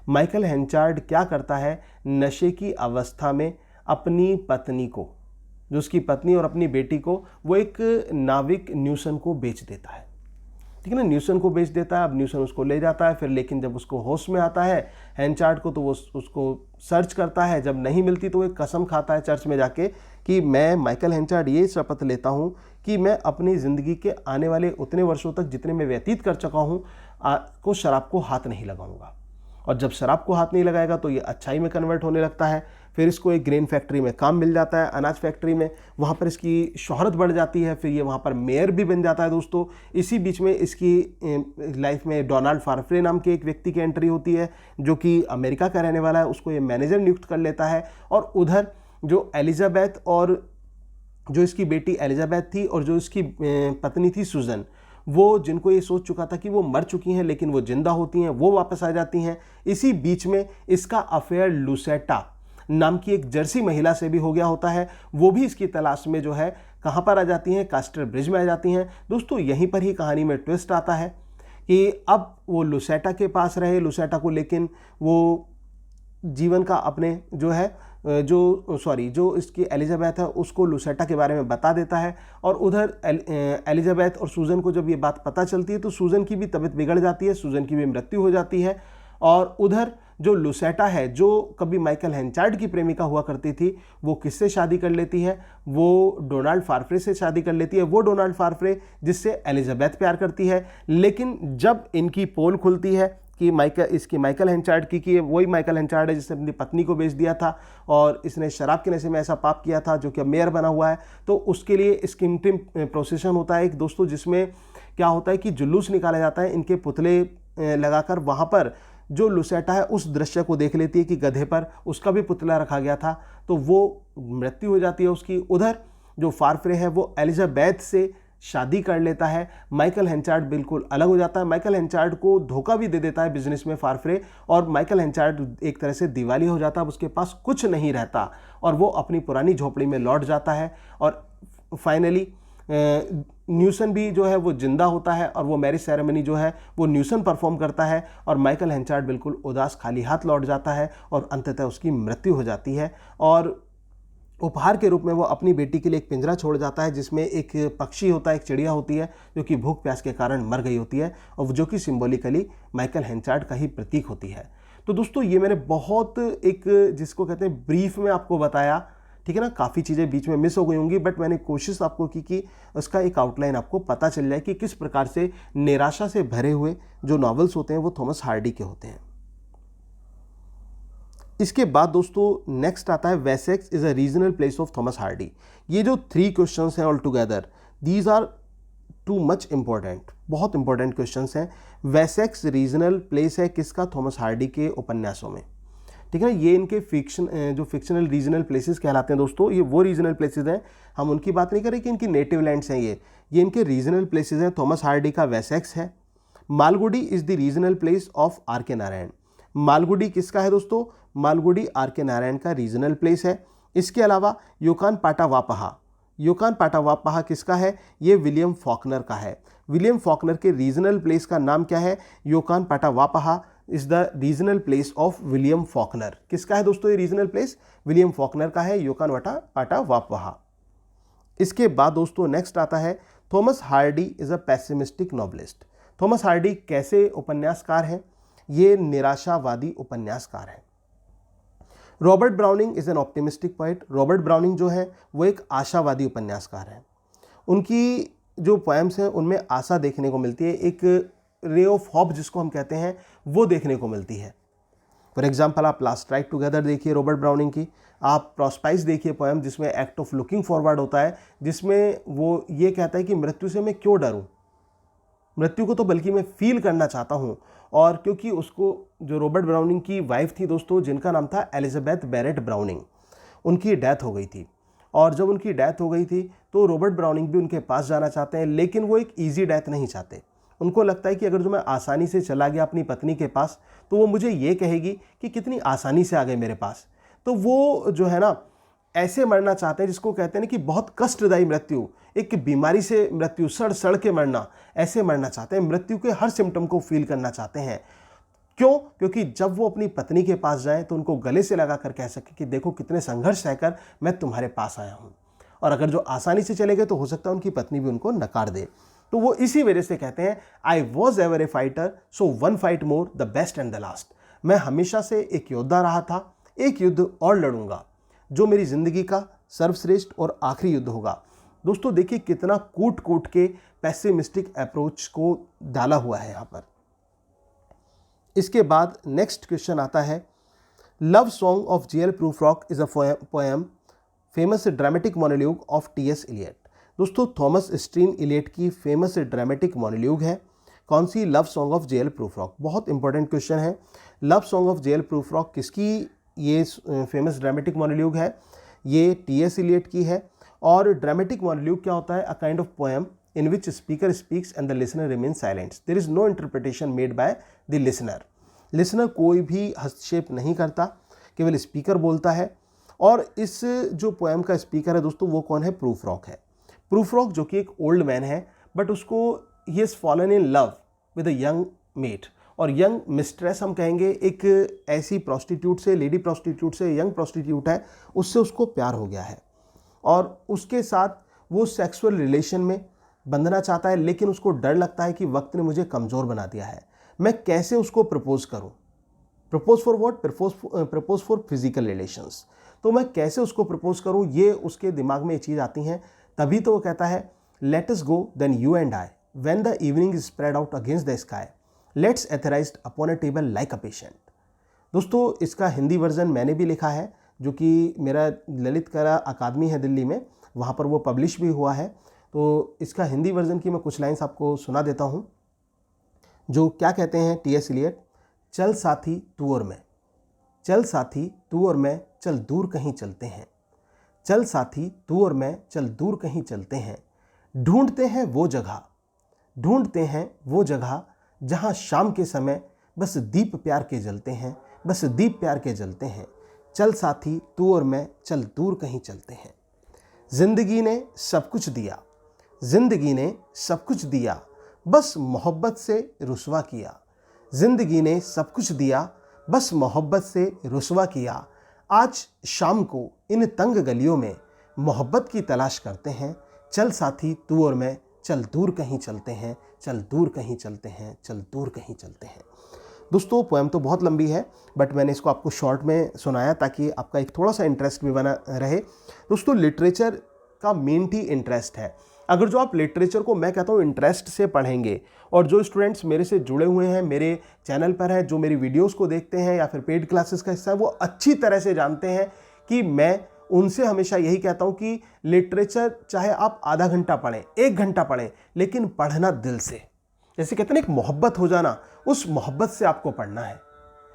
माइकल हेंचार्ड क्या करता है? नशे की अवस्था में अपनी पत्नी को, जो उसकी पत्नी और अपनी बेटी को, वो एक नाविक न्यूसन को बेच देता है। ठीक है ना। न्यूसन को बेच देता है, अब न्यूसन उसको ले जाता है फिर, लेकिन जब उसको होश में आता है हेंचार्ड को, तो वो उसको सर्च करता है, जब नहीं मिलती तो वो एक कसम खाता है चर्च में जाके कि मैं माइकल हेंचार्ड ये शपथ लेता हूँ कि मैं अपनी ज़िंदगी के आने वाले उतने वर्षों तक जितने मैं व्यतीत कर चुका हूँ को शराब को हाथ नहीं लगाऊंगा। और जब शराब को हाथ नहीं लगाएगा तो ये अच्छाई में कन्वर्ट होने लगता है। फिर इसको एक ग्रेन फैक्ट्री में काम मिल जाता है, अनाज फैक्ट्री में, वहाँ पर इसकी शोहरत बढ़ जाती है, फिर ये वहाँ पर मेयर भी बन जाता है दोस्तों। इसी बीच में इसकी लाइफ में डोनाल्ड फार्फ्रे नाम के एक व्यक्ति की एंट्री होती है जो कि अमेरिका का रहने वाला है, उसको ये मैनेजर नियुक्त कर लेता है। और उधर जो एलिजाबेथ और जो इसकी बेटी एलिजाबेथ थी और जो इसकी पत्नी थी सूजन, वो जिनको ये सोच चुका था कि वो मर चुकी हैं लेकिन वो जिंदा होती हैं, वो वापस आ जाती हैं। इसी बीच में इसका अफेयर लुसेटा नाम की एक जर्सी महिला से भी हो गया होता है, वो भी इसकी तलाश में जो है कहाँ पर आ जाती हैं, कास्टर ब्रिज में आ जाती हैं। दोस्तों यहीं पर ही कहानी में ट्विस्ट आता है कि अब वो लुसेटा के पास रहे, लुसेटा को लेकिन वो जीवन का अपने जो है जो इसकी एलिजाबेथ है उसको लुसेटा के बारे में बता देता है। और उधर एलिजाबेथ और सूजन को जब ये बात पता चलती है तो सूजन की भी तबीयत बिगड़ जाती है, सूजन की भी मृत्यु हो जाती है। और उधर जो लुसेटा है जो कभी माइकल हेंचार्ड की प्रेमिका हुआ करती थी, वो किससे शादी कर लेती है, वो डोनाल्ड फार्फ्रे से शादी कर लेती है। वो डोनाल्ड फार्फ्रे जिससे एलिजाबेथ प्यार करती है। लेकिन जब इनकी पोल खुलती है कि माइकल हेंचार्ड की वही माइकल हेंचार्ड है जिसने अपनी पत्नी को बेच दिया था और इसने शराब के नशे में ऐसा पाप किया था, जो कि अब मेयर बना हुआ है, तो उसके लिए स्किमटिम प्रोसेशन होता है एक दोस्तों, जिसमें क्या होता है कि जुलूस निकाला जाता है इनके पुतले लगाकर। वहाँ पर जो लुसेटा है उस दृश्य को देख लेती है कि गधे पर उसका भी पुतला रखा गया था, तो वो मृत्यु हो जाती है उसकी। उधर जो फार्फ्रे है वो एलिजाबेथ से शादी कर लेता है। माइकल हेंचार्ड बिल्कुल अलग हो जाता है, माइकल हेंचार्ड को धोखा भी दे देता है बिजनेस में फार्फ्रे, और माइकल हेंचार्ड एक तरह से दिवालिया हो जाता है, उसके पास कुछ नहीं रहता और वो अपनी पुरानी झोपड़ी में लौट जाता है। और फाइनली न्यूसन भी जो है वो जिंदा होता है और वो मैरिज सेरेमनी जो है वो न्यूसन परफॉर्म करता है और माइकल हेंचार्ड बिल्कुल उदास खाली हाथ लौट जाता है और अंततः उसकी मृत्यु हो जाती है। और उपहार के रूप में वो अपनी बेटी के लिए एक पिंजरा छोड़ जाता है जिसमें एक पक्षी होता है, एक चिड़िया होती है जो कि भूख प्यास के कारण मर गई होती है और जो कि सिंबॉलिकली माइकल हेंचार्ड का ही प्रतीक होती है। तो दोस्तों ये मैंने बहुत एक जिसको कहते हैं ब्रीफ में आपको बताया, ठीक है ना। काफ़ी चीज़ें बीच में मिस हो गई होंगी बट मैंने कोशिश आपको की कि उसका एक आउटलाइन आपको पता चल जाए कि किस प्रकार से निराशा से भरे हुए जो नॉवेल्स होते हैं वो थॉमस हार्डी के होते हैं। इसके बाद दोस्तों नेक्स्ट आता है Wessex is a regional place of Thomas Hardy. ये जो 3 क्वेश्चंस हैं all together, these are too much important, बहुत इंपॉर्टेंट क्वेश्चंस हैं। वेसेक्स रीजनल प्लेस है किसका, थॉमस हार्डी के उपन्यासों में, ठीक है ना। ये इनके जो फिक्शनल रीजनल प्लेसेस कहलाते हैं दोस्तों, ये वो रीजनल प्लेसेस हैं, हम उनकी बात नहीं करें कि इनकी नेटिव लैंड्स हैं, ये इनके रीजनल प्लेसेस हैं। थॉमस हार्डी का वेसेक्स है। Malgudi is the regional place of R K Narayan. Malgudi किसका है दोस्तों, मालगुडी आर के नारायण का रीजनल प्लेस है। इसके अलावा योकान पाटावापहा किसका है, ये विलियम फॉकनर का है। विलियम फॉकनर के रीजनल प्लेस का नाम क्या है, Yoknapatawpha is the regional place of William Faulkner. किसका है दोस्तों ये रीजनल प्लेस, विलियम फॉकनर का है, योकान पाटावापहा। इसके बाद दोस्तों नेक्स्ट आता है Thomas Hardy is a pessimistic novelist. Thomas Hardy कैसे उपन्यासकार हैं, ये निराशावादी उपन्यासकार हैं। Robert browning is an optimistic poet. Robert browning जो है वो एक आशावादी उपन्यासकार हैं। उनकी जो पोएम्स हैं उनमें आशा देखने को मिलती है, एक रे ऑफ होप जिसको हम कहते हैं वो देखने को मिलती है। फॉर एग्जाम्पल आप लास्ट राइट टुगेदर देखिए रॉबर्ट ब्राउनिंग की, आप प्रॉस्पाइस देखिए पोएम जिसमें एक्ट ऑफ लुकिंग फॉरवर्ड होता है, जिसमें वो ये कहता है कि मृत्यु से मैं क्यों डरूं, मृत्यु को तो बल्कि मैं फील करना चाहता हूं। और क्योंकि उसको जो रॉबर्ट ब्राउनिंग की वाइफ थी दोस्तों जिनका नाम था एलिजाबेथ बैरेट ब्राउनिंग, उनकी डेथ हो गई थी। और जब उनकी डेथ हो गई थी तो रॉबर्ट ब्राउनिंग भी उनके पास जाना चाहते हैं, लेकिन वो एक ईजी डेथ नहीं चाहते। उनको लगता है कि अगर जो मैं आसानी से चला गया अपनी पत्नी के पास तो वो मुझे ये कहेगी कि कितनी आसानी से आ गए मेरे पास। तो वो जो है ना ऐसे मरना चाहते हैं जिसको कहते हैं ना कि बहुत कष्टदायी मृत्यु, एक बीमारी से मृत्यु, सड़ के मरना, ऐसे मरना चाहते हैं। मृत्यु के हर सिम्टम को फील करना चाहते हैं। क्यों? क्योंकि जब वो अपनी पत्नी के पास जाएं तो उनको गले से लगाकर कह सके कि देखो कितने संघर्ष सहकर मैं तुम्हारे पास आया हूं। और अगर जो आसानी से चले गए तो हो सकता है उनकी पत्नी भी उनको नकार दे। तो वो इसी वजह से कहते हैं I was ever A fighter so one fight more the best and the last. मैं हमेशा से एक योद्धा रहा था, एक युद्ध और लड़ूंगा जो मेरी जिंदगी का सर्वश्रेष्ठ और आखिरी युद्ध होगा। दोस्तों देखिए कितना कूट कूट के पेसिमिस्टिक अप्रोच को डाला हुआ है यहाँ पर। इसके बाद नेक्स्ट क्वेश्चन आता है, love song of GL Prufrock is a poem famous dramatic monologue of TS Eliot. दोस्तों थॉमस स्ट्रीन इलियट की फेमस ड्रामेटिक मोनोलॉग है कौन सी? Love song of JL Prufrock. बहुत इंपॉर्टेंट क्वेश्चन है। Love song of JL Prufrock किसकी ये famous dramatic monologue है? ये टीएस इलियट की है। और ड्रामेटिक मोनोलॉग क्या होता है? A kind of poem in which speaker speaks and the listener remains silent. There is no interpretation made by the listener. Listener कोई भी हस्तक्षेप नहीं करता, केवल स्पीकर बोलता है। और इस जो पोएम का स्पीकर है दोस्तों वो कौन है? प्रूफ्रॉक है। प्रूफ्रॉक जो कि एक ओल्ड मैन है, बट उसको he has fallen in love with a young mate, और यंग मिस्ट्रेस हम कहेंगे, एक ऐसी प्रॉस्टिट्यूट से, लेडी प्रॉस्टिट्यूट से, यंग प्रॉस्टिट्यूट है, उससे उसको प्यार हो गया है और उसके साथ वो सेक्सुअल रिलेशन में बंधना चाहता है, लेकिन उसको डर लगता है कि वक्त ने मुझे कमज़ोर बना दिया है, मैं कैसे उसको प्रपोज करूं? Propose for what? Propose for physical relations. तो मैं कैसे उसको प्रपोज करूं, ये उसके दिमाग में ये चीज़ आती हैं। तभी तो वो कहता है let us go then you and I when the evening is spread out against the sky let's etherized upon a table like a patient. दोस्तों इसका हिंदी वर्जन मैंने भी लिखा है, जो कि मेरा ललित कला अकादमी है दिल्ली में, वहाँ पर वो पब्लिश भी हुआ है। तो इसका हिंदी वर्जन की मैं कुछ लाइन्स आपको सुना देता हूँ, जो क्या कहते हैं टीएस इलियट। चल साथी तू और मैं, चल साथी तू और मैं, चल दूर कहीं चलते हैं, चल साथी तू और मैं, चल दूर कहीं चलते हैं, ढूंढते हैं वो जगह, ढूंढते हैं वो जगह जहाँ शाम के समय बस दीप प्यार के जलते हैं, बस दीप प्यार के जलते हैं, चल साथी तू और मैं, चल दूर कहीं चलते हैं। जिंदगी ने सब कुछ दिया, जिंदगी ने सब कुछ दिया, बस मोहब्बत से रुसवा किया, जिंदगी ने सब कुछ दिया, बस मोहब्बत से रुसवा किया, आज शाम को इन तंग गलियों में मोहब्बत की तलाश करते हैं, चल साथी तू और मैं, चल दूर कहीं चलते हैं, चल दूर कहीं चलते हैं, चल दूर कहीं चलते हैं। दोस्तों पोएम तो बहुत लंबी है, बट मैंने इसको आपको शॉर्ट में सुनाया ताकि आपका एक थोड़ा सा इंटरेस्ट भी बना रहे। दोस्तों लिटरेचर का मेन ही इंटरेस्ट है। अगर जो आप लिटरेचर को, मैं कहता हूँ, इंटरेस्ट से पढ़ेंगे, और जो स्टूडेंट्स मेरे से जुड़े हुए हैं, मेरे चैनल पर हैं, जो मेरी वीडियोस को देखते हैं या फिर पेड क्लासेस का हिस्सा है, वो अच्छी तरह से जानते हैं कि मैं उनसे हमेशा यही कहता हूँ कि लिटरेचर चाहे आप आधा घंटा पढ़ें, 1 घंटा पढ़ें, लेकिन पढ़ना दिल से। जैसे कहते हैं ना एक मोहब्बत हो जाना, उस मोहब्बत से आपको पढ़ना है,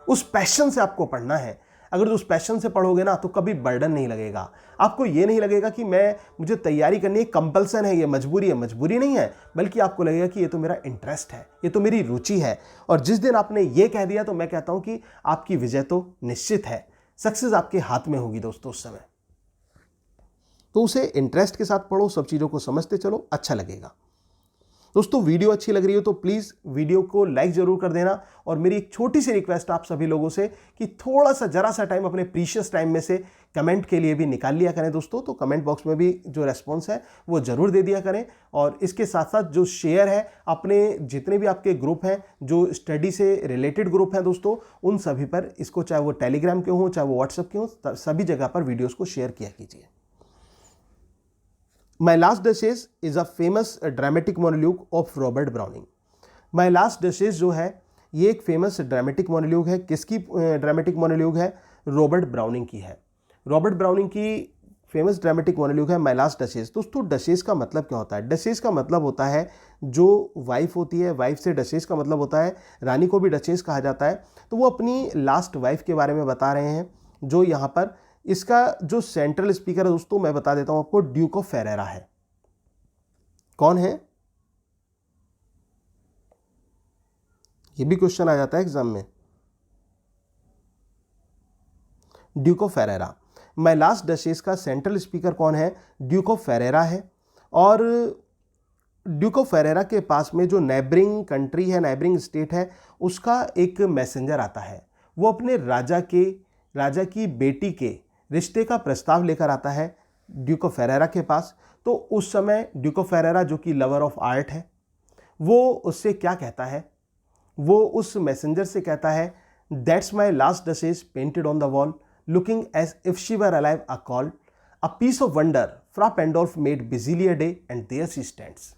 उस पैशन से आपको पढ़ना है। अगर उस पैशन से पढ़ोगे ना तो कभी बर्डन नहीं लगेगा, आपको ये नहीं लगेगा कि मुझे तैयारी करनी है, कंपल्सन है, ये मजबूरी है। मजबूरी नहीं है, बल्कि आपको लगेगा कि ये तो मेरा इंटरेस्ट है, ये तो मेरी रुचि है। और जिस दिन आपने ये कह दिया तो मैं कहता हूं कि आपकी विजय तो निश्चित है, सक्सेस आपके हाथ में होगी दोस्तों उस समय। तो उसे इंटरेस्ट के साथ पढ़ो, सब चीज़ों को समझते चलो, अच्छा लगेगा। दोस्तों वीडियो अच्छी लग रही हो तो प्लीज़ वीडियो को लाइक ज़रूर कर देना। और मेरी एक छोटी सी रिक्वेस्ट आप सभी लोगों से कि थोड़ा सा जरा सा टाइम अपने प्रीशियस टाइम में से कमेंट के लिए भी निकाल लिया करें दोस्तों। तो कमेंट बॉक्स में भी जो रेस्पॉन्स है वो ज़रूर दे दिया करें। और इसके साथ साथ जो शेयर है, अपने जितने भी आपके ग्रुप हैं, जो स्टडी से रिलेटेड ग्रुप हैं दोस्तों, उन सभी पर इसको, चाहे वो टेलीग्राम के हों, चाहे वो व्हाट्सएप के हों, सभी जगह पर वीडियोज़ को शेयर किया कीजिए। My Last Duchess is a famous dramatic monologue of Robert browning. My Last Duchess जो है ये एक फेमस ड्रामेटिक मोनोलॉग है। किसकी ड्रामेटिक मोनोलॉग है? रॉबर्ट ब्राउनिंग की है। रॉबर्ट ब्राउनिंग की फेमस ड्रामेटिक मोनोलॉग है माय लास्ट डचेस। दोस्तों डचेस का मतलब क्या होता है? डचेस का मतलब होता है जो वाइफ होती है, वाइफ से डचेस का मतलब होता है, रानी को भी डचेस कहा जाता है। तो वो अपनी लास्ट वाइफ के बारे में बता रहे हैं। जो यहाँ पर इसका जो सेंट्रल स्पीकर है दोस्तों, मैं बता देता हूं आपको, ड्यूक ऑफ फेरेरा है। कौन है? ये भी क्वेश्चन आ जाता है एग्जाम में। Duke of Ferreira. My last duchess का सेंट्रल स्पीकर कौन है? ड्यूक ऑफ फेरेरा है। और ड्यूक ऑफ फेरेरा के पास में जो नेबरिंग कंट्री है, नेबरिंग स्टेट है, उसका एक मैसेंजर आता है। वो अपने राजा की बेटी के रिश्ते का प्रस्ताव लेकर आता है ड्यूक ऑफ फेरेरा के पास। तो उस समय ड्यूक ऑफ फेरेरा जो कि लवर ऑफ आर्ट है, वो उससे क्या कहता है? वो उस मैसेंजर से कहता है, that's my last duchess painted on the wall looking as if she were alive a call a piece of wonder Fra Pandolf made busily a day and there she stands.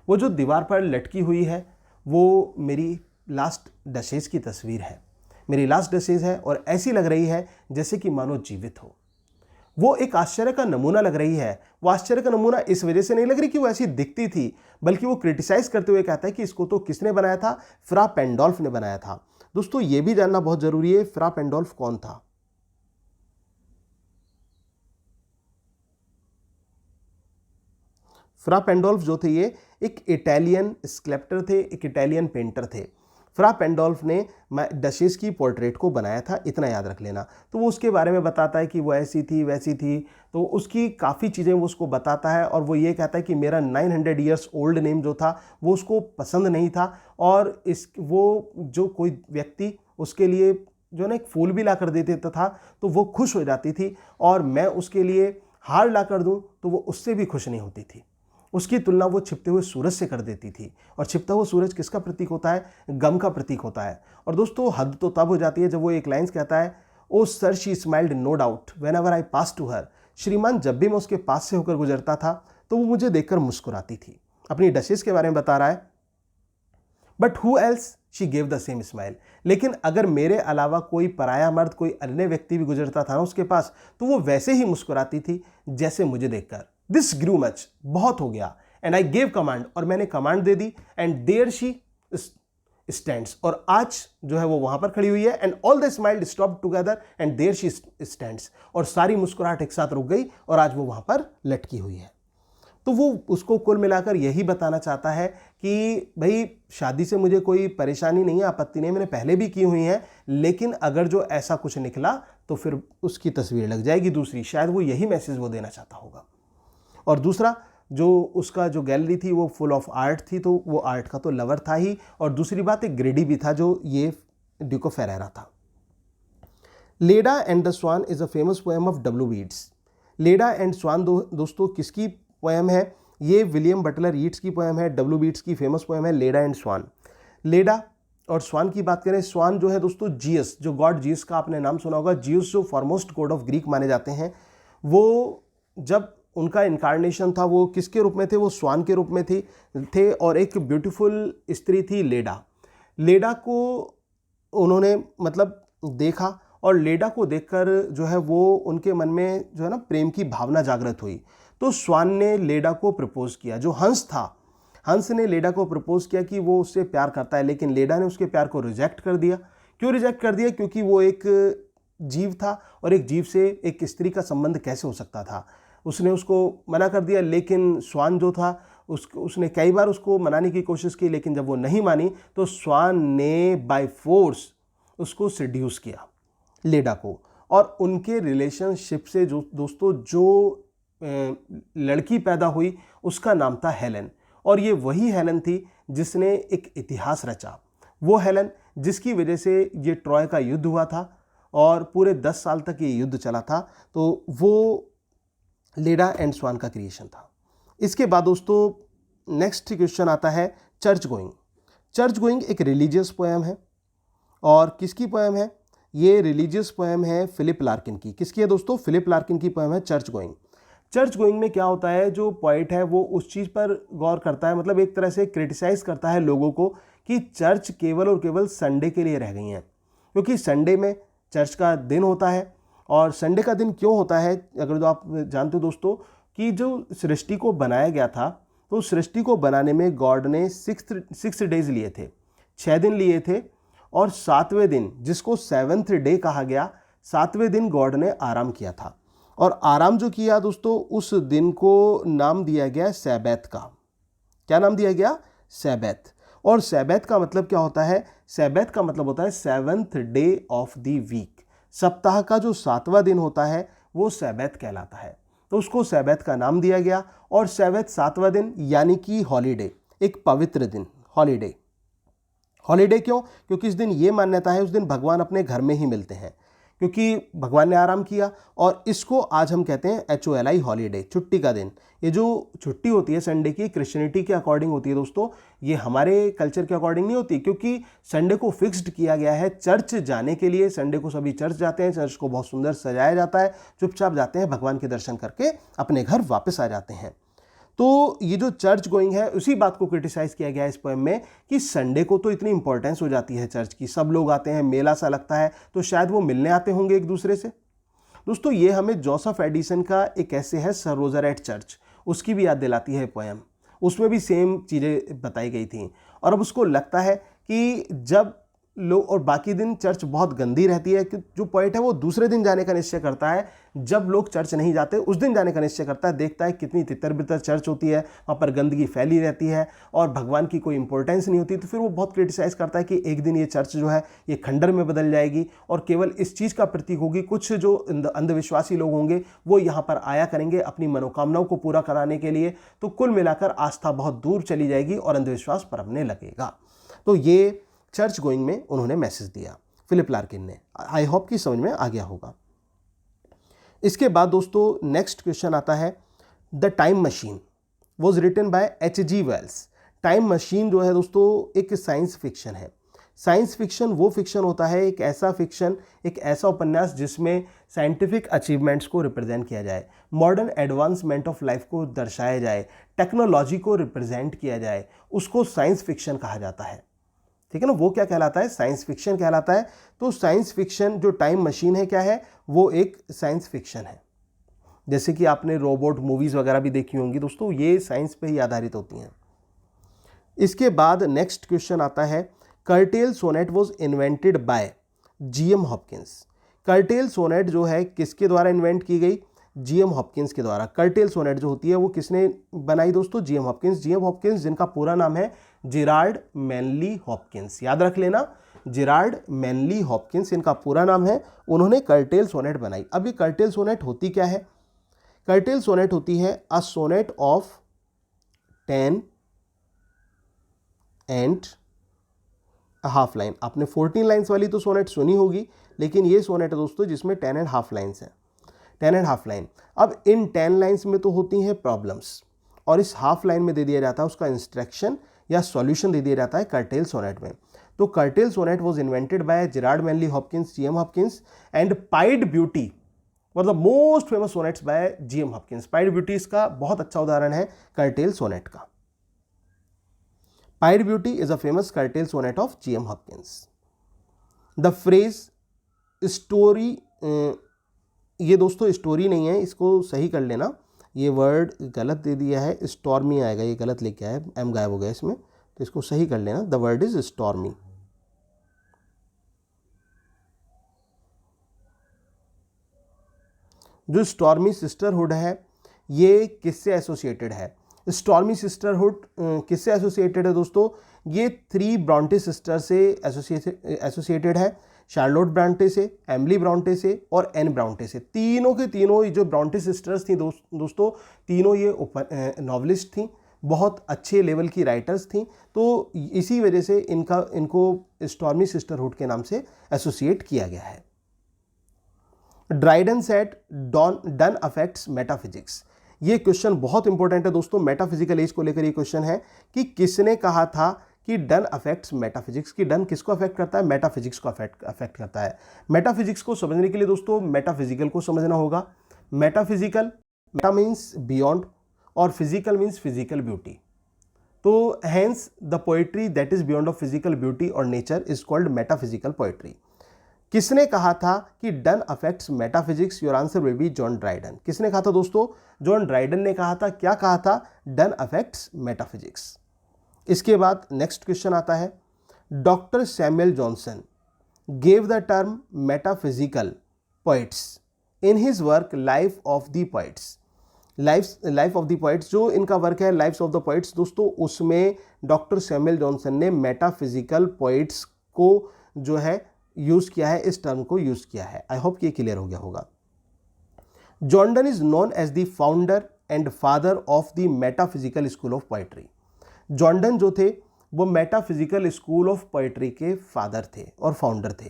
वो जो दीवार पर लटकी हुई है वो मेरी लास्ट डसेज की तस्वीर है, मेरी लास्ट डसेज है और ऐसी लग रही है जैसे कि मानो जीवित हो। वो एक आश्चर्य का नमूना लग रही है। वो आश्चर्य का नमूना इस वजह से नहीं लग रही कि वो ऐसी दिखती थी, बल्कि वो क्रिटिसाइज करते हुए कहता है कि इसको तो किसने बनाया था? फ्रा पेंडोल्फ ने बनाया था। दोस्तों ये भी जानना बहुत जरूरी है, फ्रा पेंडोल्फ कौन था? फ्रा पेंडोल्फ जो थे ये एक इटालियन स्कल्पटर थे, एक इटालियन पेंटर थे। फ्रा पेंडोल्फ ने डचेस की पोर्ट्रेट को बनाया था, इतना याद रख लेना। तो वो उसके बारे में बताता है कि वो ऐसी थी वैसी थी, तो उसकी काफ़ी चीज़ें वो उसको बताता है और वो ये कहता है कि मेरा 900 ईयर्स ओल्ड नेम जो था वो उसको पसंद नहीं था और वो जो कोई व्यक्ति उसके लिए जो ना एक फूल भी ला कर दे देता था तो वो खुश हो जाती थी, और मैं उसके लिए हार ला कर दूँ तो वो उससे भी खुश नहीं होती थी। उसकी तुलना वो छिपते हुए सूरज से कर देती थी, और छिपता हुआ सूरज किसका प्रतीक होता है? गम का प्रतीक होता है। और दोस्तों हद तो तब हो जाती है जब वो एक लाइन्स कहता है, O sir she smiled no doubt whenever I pass to her. श्रीमान जब भी मैं उसके पास से होकर गुजरता था तो वो मुझे देखकर मुस्कुराती थी। अपनी डचेस के बारे में बता रहा है, but who else she gave the same smile. लेकिन अगर मेरे अलावा कोई पराया मर्द, कोई अन्य व्यक्ति भी गुजरता था ना उसके पास, तो वो वैसे ही मुस्कुराती थी जैसे मुझे देखकर। दिस ग्रू मच, बहुत हो गया, एंड आई गेव कमांड, और मैंने कमांड दे दी, एंड देयर शी स्टैंड्स, और आज जो है वो वहां पर खड़ी हुई है, and all the smile stop together and there she stands, और सारी मुस्कुराहट एक साथ रुक गई और आज वो वहां पर लटकी हुई है। तो वो उसको कुल मिलाकर यही बताना चाहता है कि भाई शादी से मुझे कोई परेशानी नहीं है, आपत्ति नहीं, मैंने पहले भी की हुई है, लेकिन अगर जो ऐसा कुछ निकला तो फिर उसकी तस्वीर लग जाएगी दूसरी। शायद वो यही मैसेज वो देना चाहता होगा। और दूसरा, जो उसका जो गैलरी थी वो फुल ऑफ आर्ट थी, तो वो आर्ट का तो लवर था ही, और दूसरी बात एक ग्रेडी भी था जो ये ड्यूको फेरेरा था। Leda and the swan is a famous poem of W Yeats. Leda and swan दोस्तों किसकी पोएम है? ये विलियम बटलर ईट्स की पोएम है। डब्ल्यू ईट्स की फेमस पोएम है लेडा एंड स्वान। लेडा और स्वान की बात करें, स्वान जो है दोस्तों जियस, जो गॉड जियस का आपने नाम सुना होगा, जियस जो फॉरमोस्ट गॉड ऑफ ग्रीक माने जाते हैं, वो जब उनका इनकारनेशन था वो किसके रूप में थे? वो स्वान के रूप में थे, और एक ब्यूटीफुल स्त्री थी लेडा। लेडा को उन्होंने मतलब देखा, और लेडा को देखकर जो है वो उनके मन में जो है ना प्रेम की भावना जागृत हुई। तो स्वान ने लेडा को प्रपोज किया। जो हंस था, हंस ने लेडा को प्रपोज किया कि वो उससे प्यार करता है, लेकिन लेडा ने उसके प्यार को रिजेक्ट कर दिया। क्यों रिजेक्ट कर दिया? क्योंकि वो एक जीव था, और एक जीव से एक स्त्री का संबंध कैसे हो सकता था? उसने उसको मना कर दिया। लेकिन स्वान जो था उसने कई बार उसको मनाने की कोशिश की, लेकिन जब वो नहीं मानी तो स्वान ने बाय फोर्स उसको सेड्यूस किया लेडा को, और उनके रिलेशनशिप से जो दोस्तों जो लड़की पैदा हुई उसका नाम था हेलेन। और ये वही हेलेन थी जिसने एक इतिहास रचा, वो हेलेन जिसकी वजह से ये ट्रॉय का युद्ध हुआ था और पूरे 10 साल तक ये युद्ध चला था। तो वो लेडा एंड स्वान का क्रिएशन था। इसके बाद दोस्तों नेक्स्ट क्वेश्चन आता है चर्च गोइंग। चर्च गोइंग एक रिलीजियस पोएम है, और किसकी पोएम है? ये रिलीजियस पोएम है फिलिप लार्किन की। किसकी है दोस्तों? फिलिप लार्किन की पोएम है चर्च गोइंग। चर्च गोइंग में क्या होता है, जो पोइट है वो उस चीज़ पर गौर करता है, मतलब एक तरह से क्रिटिसाइज करता है लोगों को कि चर्च केवल और केवल संडे के लिए रह गई हैं, क्योंकि संडे में चर्च का दिन होता है। और संडे का दिन क्यों होता है? अगर जो आप जानते हो दोस्तों कि जो सृष्टि को बनाया गया था, तो सृष्टि को बनाने में गॉड ने 6 डेज लिए थे, 6 दिन लिए थे, और 7वें दिन जिसको 7th डे कहा गया, 7वें दिन गॉड ने आराम किया था। और आराम जो किया दोस्तों, उस दिन को नाम दिया गया सैबैत का। क्या नाम दिया गया? सैबैत। और सैबैत का मतलब क्या होता है? सैबैत का मतलब होता है 7th day of the week. सप्ताह का जो 7वां दिन होता है वो सैबैत कहलाता है, तो उसको सैबैत का नाम दिया गया। और सैबैत 7वां दिन यानी कि हॉलीडे, एक पवित्र दिन, हॉलीडे। हॉलीडे क्यों? क्योंकि इस दिन ये मान्यता है उस दिन भगवान अपने घर में ही मिलते हैं, क्योंकि भगवान ने आराम किया। और इसको आज हम कहते हैं HOLI, हॉलीडे, छुट्टी का दिन। ये जो छुट्टी होती है संडे की, क्रिश्चियनिटी के अकॉर्डिंग होती है दोस्तों, ये हमारे कल्चर के अकॉर्डिंग नहीं होती, क्योंकि संडे को फिक्स्ड किया गया है चर्च जाने के लिए। संडे को सभी चर्च जाते हैं, चर्च को बहुत सुंदर सजाया जाता है, चुपचाप जाते हैं, भगवान के दर्शन करके अपने घर वापस आ जाते हैं। तो ये जो चर्च गोइंग है, उसी बात को क्रिटिसाइज किया गया है इस पोएम में कि संडे को तो इतनी इंपॉर्टेंस हो जाती है चर्च की, सब लोग आते हैं, मेला सा लगता है, तो शायद वो मिलने आते होंगे एक दूसरे से। दोस्तों ये हमें जोसेफ एडिसन का एक ऐसे है सर रोजर एट चर्च, उसकी भी याद दिलाती है पोएम। उसमें भी सेम चीज़ें बताई गई थी। और अब उसको लगता है कि जब लोग, और बाकी दिन चर्च बहुत गंदी रहती है, कि जो पोएट है वो दूसरे दिन जाने का निश्चय करता है, जब लोग चर्च नहीं जाते उस दिन जाने का निश्चय करता है। देखता है कितनी तितर बितर चर्च होती है, वहाँ पर गंदगी फैली रहती है और भगवान की कोई इंपॉर्टेंस नहीं होती। तो फिर वो बहुत क्रिटिसाइज करता है कि एक दिन ये चर्च जो है ये खंडर में बदल जाएगी और केवल इस चीज़ का प्रतीक होगी। कुछ जो अंधविश्वासी लोग होंगे वो यहाँ पर आया करेंगे अपनी मनोकामनाओं को पूरा कराने के लिए, तो कुल मिलाकर आस्था बहुत दूर चली जाएगी और अंधविश्वास परमने लगेगा। तो ये चर्च गोइंग में उन्होंने मैसेज दिया फिलिप लार्किन ने। आई होप कि समझ में आ गया होगा। इसके बाद दोस्तों नेक्स्ट क्वेश्चन आता है, the time machine was written by H.G. Wells. Time machine जो है दोस्तों एक साइंस फिक्शन है। साइंस फिक्शन वो फिक्शन होता है, एक ऐसा फिक्शन, एक ऐसा उपन्यास जिसमें साइंटिफिक अचीवमेंट्स को रिप्रेजेंट किया जाए, मॉडर्न एडवांसमेंट ऑफ लाइफ को दर्शाया जाए, टेक्नोलॉजी को रिप्रेजेंट किया जाए, उसको साइंस फिक्शन कहा जाता है। ठीक है ना, वो क्या कहलाता है, साइंस फिक्शन कहलाता है। तो साइंस फिक्शन जो टाइम मशीन है क्या है, वो एक साइंस फिक्शन है। जैसे कि आपने रोबोट मूवीज वगैरह भी देखी होंगी दोस्तों, ये साइंस पे ही आधारित होती हैं। इसके बाद नेक्स्ट क्वेश्चन आता है, curtal sonnet was invented by G.M. Hopkins. Curtal sonnet जो है किसके द्वारा इन्वेंट की गई, G.M. हॉपकिंस के द्वारा। कर्टेल सोनेट जो होती है वो किसने बनाई दोस्तों, G.M. हॉपकिंस। G.M. हॉपकिंस जिनका पूरा नाम है जेराल्ड मैनली हॉपकिंस, याद रख लेना, जेराल्ड मैनली हॉपकिंस इनका पूरा नाम है। उन्होंने कर्टेल सोनेट बनाई। अब ये कर्टेल सोनेट होती क्या है, कर्टेल सोनेट होती है a sonnet of 10 and half line. आपने 14 लाइन्स वाली तो सोनेट सुनी होगी, लेकिन ये सोनेट है दोस्तों जिसमें 10 एंड हाफ लाइन्स हैं, 10 एंड हाफ लाइन। अब इन 10 लाइन्स में तो होती हैं प्रॉब्लम्स, और इस हाफ लाइन में दे दिया जाता है उसका इंस्ट्रक्शन या सॉल्यूशन दे दिया जाता है कर्टेल सोनेट में। तो curtal sonnet was invented by Gerald Manley Hopkins, G.M. Hopkins, and Pied Beauty were the most famous sonnets by G.M. Hopkins. Pied Beauty इसका बहुत अच्छा उदाहरण है कर्टेल सोनेट का। Pied Beauty is a famous curtal sonnet of G.M. Hopkins. The phrase story, ये दोस्तों story नहीं है, इसको सही कर लेना, ये वर्ड गलत दे दिया है, स्टॉर्मी आएगा, ये गलत लेके आया, एम गायब हो गया इसमें, तो इसको सही कर लेना, द वर्ड इज स्टॉर्मी। जो स्टॉर्मी सिस्टरहुड है ये किससे एसोसिएटेड है, स्टॉर्मी सिस्टरहुड किससे एसोसिएटेड है दोस्तों, ये 3 ब्रॉन्टे सिस्टर से एसोसिएटेड है, शार्लोट ब्रॉन्टे से, एमिली ब्रॉन्टे से और एन ब्रॉन्टे से। तीनों के तीनों जो ब्रॉन्टे सिस्टर्स थी दोस्तों, तीनों ये नॉवलिस्ट थी, बहुत अच्छे लेवल की राइटर्स थी। तो इसी वजह से इनको स्टॉर्मी सिस्टरहुड के नाम से एसोसिएट किया गया है। Dryden set done affects metaphysics. ये क्वेश्चन बहुत इंपॉर्टेंट है दोस्तों, मेटाफिजिकल एज को लेकर ये क्वेश्चन है कि किसने कहा था कि डन अफेक्ट्स मेटाफिजिक्स, की डन किसको अफेक्ट करता है, मेटाफिजिक्स को अफेक्ट करता है। मेटाफिजिक्स को समझने के लिए दोस्तों मेटाफिजिकल को समझना होगा। मेटाफिजिकल, मेटा मीन्स बियॉन्ड और फिजिकल मीन्स फिजिकल ब्यूटी। तो hence the poetry that is beyond of physical beauty और nature is called metaphysical poetry. किसने कहा था कि Donne affects metaphysics, your answer will be John Dryden. किसने कहा था दोस्तों, जॉन ड्राइडन ने कहा था। क्या कहा था, डन अफेक्ट्स मेटाफिजिक्स। इसके बाद नेक्स्ट क्वेश्चन आता है, doctor Samuel Johnson gave the term metaphysical poets in his work life of the poets. Life of the poets जो इनका वर्क है लाइफ्स ऑफ द पोइट्स दोस्तों, उसमें डॉक्टर सैमुअल जॉनसन ने मेटाफिजिकल पोइट्स को जो है यूज किया है, इस टर्म को यूज किया है। आई होप कि ये क्लियर हो गया होगा। Jordan is known as the founder and father of the metaphysical school of poetry. Jordan जो थे वो मेटाफिजिकल स्कूल ऑफ पोएट्री के फादर थे और फाउंडर थे।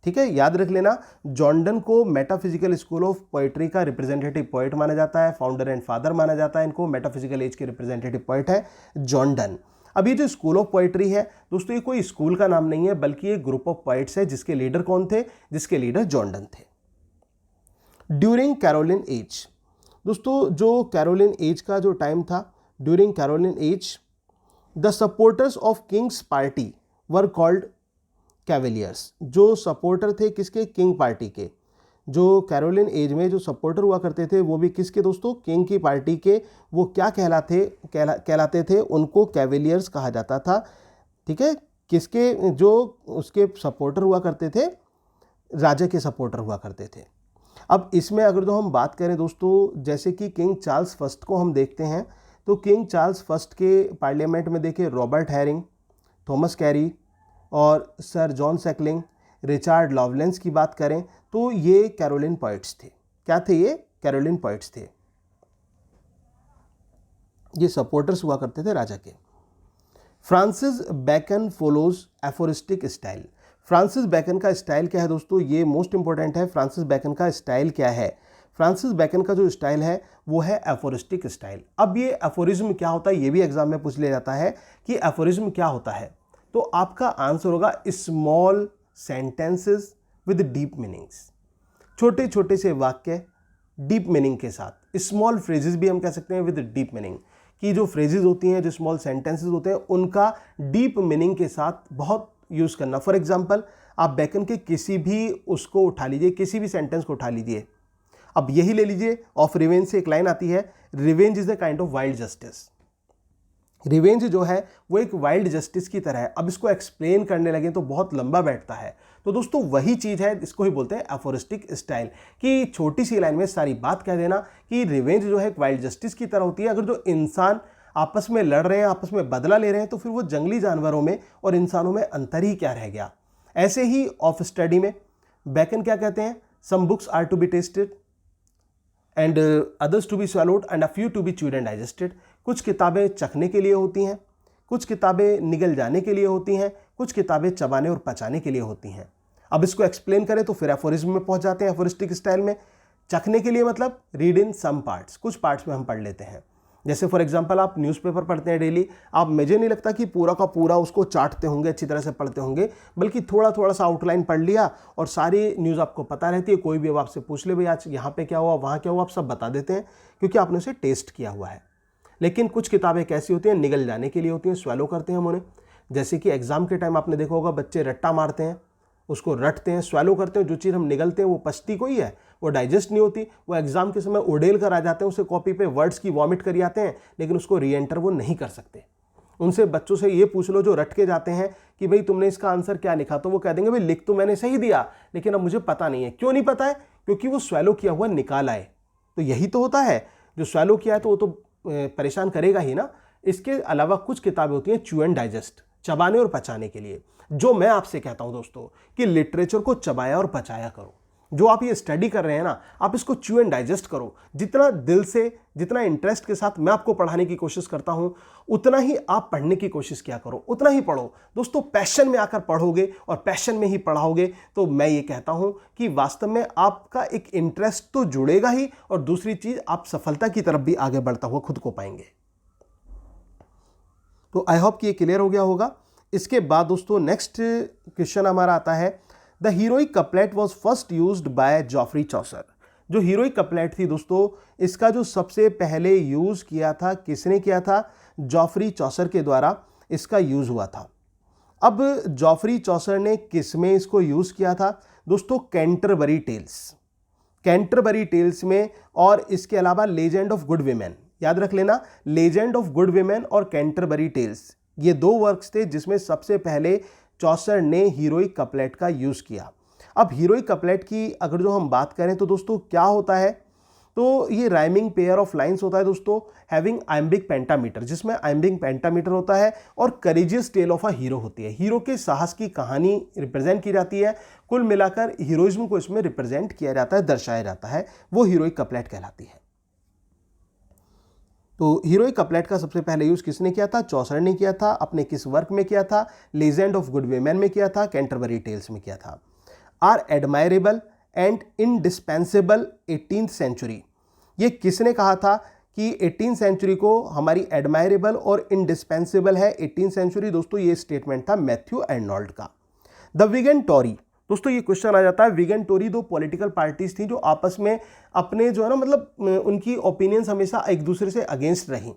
ठीक है, याद रख लेना। जॉर्डन को मेटाफिजिकल स्कूल ऑफ पोएट्री का रिप्रेजेंटेटिव पोएट माना जाता है, फाउंडर एंड फादर माना जाता है इनको, मेटाफिजिकल एज के रिप्रेजेंटेटिव पोएट है जॉर्डन। अब ये जो स्कूल ऑफ पोएट्री है दोस्तों, ये कोई स्कूल का नाम नहीं है, बल्कि एक ग्रुप ऑफ पोएट्स है जिसके लीडर कौन थे, जिसके लीडर जॉर्डन थे। ड्यूरिंग कैरोलिन एज, दोस्तों जो कैरोलिन एज का जो टाइम था, during Caroline age the supporters of king's party were called cavaliers. जो सपोर्टर थे किसके, किंग पार्टी के, जो कैरोलिन एज में जो सपोर्टर हुआ करते थे वो भी किसके दोस्तों, किंग की पार्टी के, वो क्या कहलाते थे, उनको कैवेलियर्स कहा जाता था। ठीक है, किसके, जो उसके सपोर्टर हुआ करते थे, राजा के सपोर्टर हुआ करते थे। अब इसमें अगर तो हम बात करें दोस्तों, जैसे कि किंग चार्ल्स फर्स्ट को हम देखते हैं, तो किंग चार्ल्स फर्स्ट के पार्लियामेंट में देखें रॉबर्ट हैरिंग, थॉमस कैरी और सर जॉन सेकलिंग, रिचार्ड लॉवलेंस की बात करें तो ये कैरोलिन पोएट्स थे। क्या थे ये, कैरोलिन पोएट्स थे, ये सपोर्टर्स हुआ करते थे राजा के। Francis bacon follows aphoristic style. Francis bacon का स्टाइल क्या है दोस्तों, ये मोस्ट इंपॉर्टेंट है। फ्रांसिस बैकन का स्टाइल क्या है, फ्रांसिस बैकन का जो स्टाइल है वो है एफोरिस्टिक स्टाइल। अब ये एफोरिज्म क्या होता है, ये भी एग्जाम में पूछ लिया जाता है कि एफोरिज्म क्या होता है, तो आपका आंसर होगा small sentences with deep meanings. छोटे छोटे से वाक्य डीप मीनिंग के साथ, स्मॉल फ्रेजेस भी हम कह सकते हैं विद डीप मीनिंग, कि जो फ्रेजेस होती हैं, जो स्मॉल सेंटेंसेस होते हैं, उनका डीप मीनिंग के साथ बहुत यूज़ करना। फॉर एग्जाम्पल, आप बैकन के किसी भी उसको उठा लीजिए, किसी भी सेंटेंस को उठा लीजिए। अब यही ले लीजिए, ऑफ रिवेंज से एक लाइन आती है, revenge is a kind of wild justice. Revenge जो है वो एक वाइल्ड जस्टिस की तरह है। अब इसको एक्सप्लेन करने लगे तो बहुत लंबा बैठता है, तो दोस्तों वही चीज़ है, इसको ही बोलते हैं एफोरिस्टिक स्टाइल, कि छोटी सी लाइन में सारी बात कह देना कि रिवेंज जो है एक वाइल्ड जस्टिस की तरह होती है। अगर जो इंसान आपस में लड़ रहे हैं, आपस में बदला ले रहे हैं, तो फिर वो जंगली जानवरों में और इंसानों में अंतर ही क्या रह गया। ऐसे ही ऑफ स्टडी में बैकन क्या कहते हैं, some books are to be tasted and others to be swallowed and a few to be chewed and digested. कुछ किताबें चखने के लिए होती हैं, कुछ किताबें निगल जाने के लिए होती हैं, कुछ किताबें चबाने और पचाने के लिए होती हैं। अब इसको एक्सप्लेन करें तो फिर एफोरिज्म में पहुंच जाते हैं, एफोरिस्टिक स्टाइल में। चखने के लिए मतलब रीड इन सम पार्ट्स, कुछ पार्ट्स में हम पढ़ लेते हैं। जैसे फॉर एग्जांपल आप न्यूज़पेपर पढ़ते हैं डेली, आप, मुझे नहीं लगता कि पूरा का पूरा उसको चाटते होंगे, अच्छी तरह से पढ़ते होंगे, बल्कि थोड़ा थोड़ा सा आउटलाइन पढ़ लिया और सारी न्यूज़ आपको पता रहती है। कोई भी अब आपसे पूछ ले भाई आज यहाँ पे क्या हुआ, वहाँ क्या हुआ, आप सब बता देते हैं क्योंकि आपने उसे टेस्ट किया हुआ है। लेकिन कुछ किताबें कैसी होती हैं, निगल जाने के लिए होती हैं, स्वैलो करते हैं हम उन्हें। जैसे कि एग्जाम के टाइम आपने देखा होगा बच्चे रट्टा मारते हैं, उसको रटते हैं, स्वैलो करते हैं। जो चीज़ हम निगलते हैं वो पचती कोई है, वो डाइजेस्ट नहीं होती, वो एग्जाम के समय उड़ेल कर आ जाते हैं, उसे कॉपी पे वर्ड्स की वॉमिट करी आते हैं, लेकिन उसको री एंटर वो नहीं कर सकते। उनसे बच्चों से ये पूछ लो जो रट के जाते हैं कि भाई तुमने इसका आंसर क्या लिखा, तो वो कह देंगे भाई लिख तो मैंने सही दिया, लेकिन अब मुझे पता नहीं है। क्यों नहीं पता है, क्योंकि वो स्वैलो किया हुआ निकाल आए। तो यही तो होता है, जो स्वैलो किया है तो वो तो परेशान करेगा ही ना। इसके अलावा कुछ किताबें होती हैं च्यू एंड डाइजेस्ट, चबाने और पचाने के लिए। जो मैं आपसे कहता हूं दोस्तों कि लिटरेचर को चबाया और पचाया करो। जो आप ये स्टडी कर रहे हैं ना, आप इसको च्यू एंड डाइजेस्ट करो। जितना दिल से, जितना इंटरेस्ट के साथ मैं आपको पढ़ाने की कोशिश करता हूं, उतना ही आप पढ़ने की कोशिश किया करो, उतना ही पढ़ो दोस्तों। पैशन में आकर पढ़ोगे और पैशन में ही पढ़ाओगे तो मैं ये कहता हूं कि वास्तव में आपका एक इंटरेस्ट तो जुड़ेगा ही, और दूसरी चीज आप सफलता की तरफ भी आगे बढ़ता हुआ खुद को पाएंगे। तो आई होप कि ये क्लियर हो गया होगा। इसके बाद दोस्तों नेक्स्ट क्वेश्चन हमारा आता है, the heroic couplet was first used by Geoffrey Chaucer. जो हीरोइक कपलेट थी दोस्तों, इसका जो सबसे पहले यूज किया था, किसने किया था, जॉफ्री चॉसर के द्वारा इसका यूज हुआ था। अब जॉफ्री चॉसर ने किस में इसको यूज किया था दोस्तों, कैंटरबरी टेल्स, कैंटरबरी टेल्स में, और इसके अलावा लेजेंड ऑफ गुड विमेन। याद रख लेना, लेजेंड ऑफ गुड विमेन और कैंटरबरी टेल्स, ये दो वर्क्स थे जिसमें सबसे पहले चॉसर ने हीरोइक कपलेट का यूज किया। अब हीरोइक कपलेट की अगर जो हम बात करें तो दोस्तों क्या होता है, तो ये राइमिंग पेयर ऑफ लाइंस होता है दोस्तों, हैविंग आइम्बिक पेंटामीटर, जिसमें आइम्बिक पेंटामीटर होता है, और courageous tale of a hero होती है। हीरो के साहस की कहानी रिप्रेजेंट की जाती है। कुल मिलाकर हीरोइज्म को इसमें रिप्रेजेंट किया जाता है, दर्शाया जाता है, वो हीरोइक कपलेट कहलाती है। तो हीरोइक कपलेट का सबसे पहले यूज किसने किया था, चॉसर ने किया था। अपने किस वर्क में किया था, लेजेंड ऑफ गुड विमेन में किया था, कैंटरबरी टेल्स में किया था। Are admirable and indispensable 18th century. ये किसने कहा था कि 18th सेंचुरी को हमारी एडमायरेबल और इंडिस्पेंसेबल है 18th सेंचुरी? दोस्तों ये स्टेटमेंट था मैथ्यू आर्नोल्ड का। द विग एंड टॉरी, दोस्तों ये क्वेश्चन आ जाता है, विग एंड टोरी दो पॉलिटिकल पार्टीज थी जो आपस में अपने जो है ना मतलब उनकी ओपिनियंस हमेशा एक दूसरे से अगेंस्ट रही।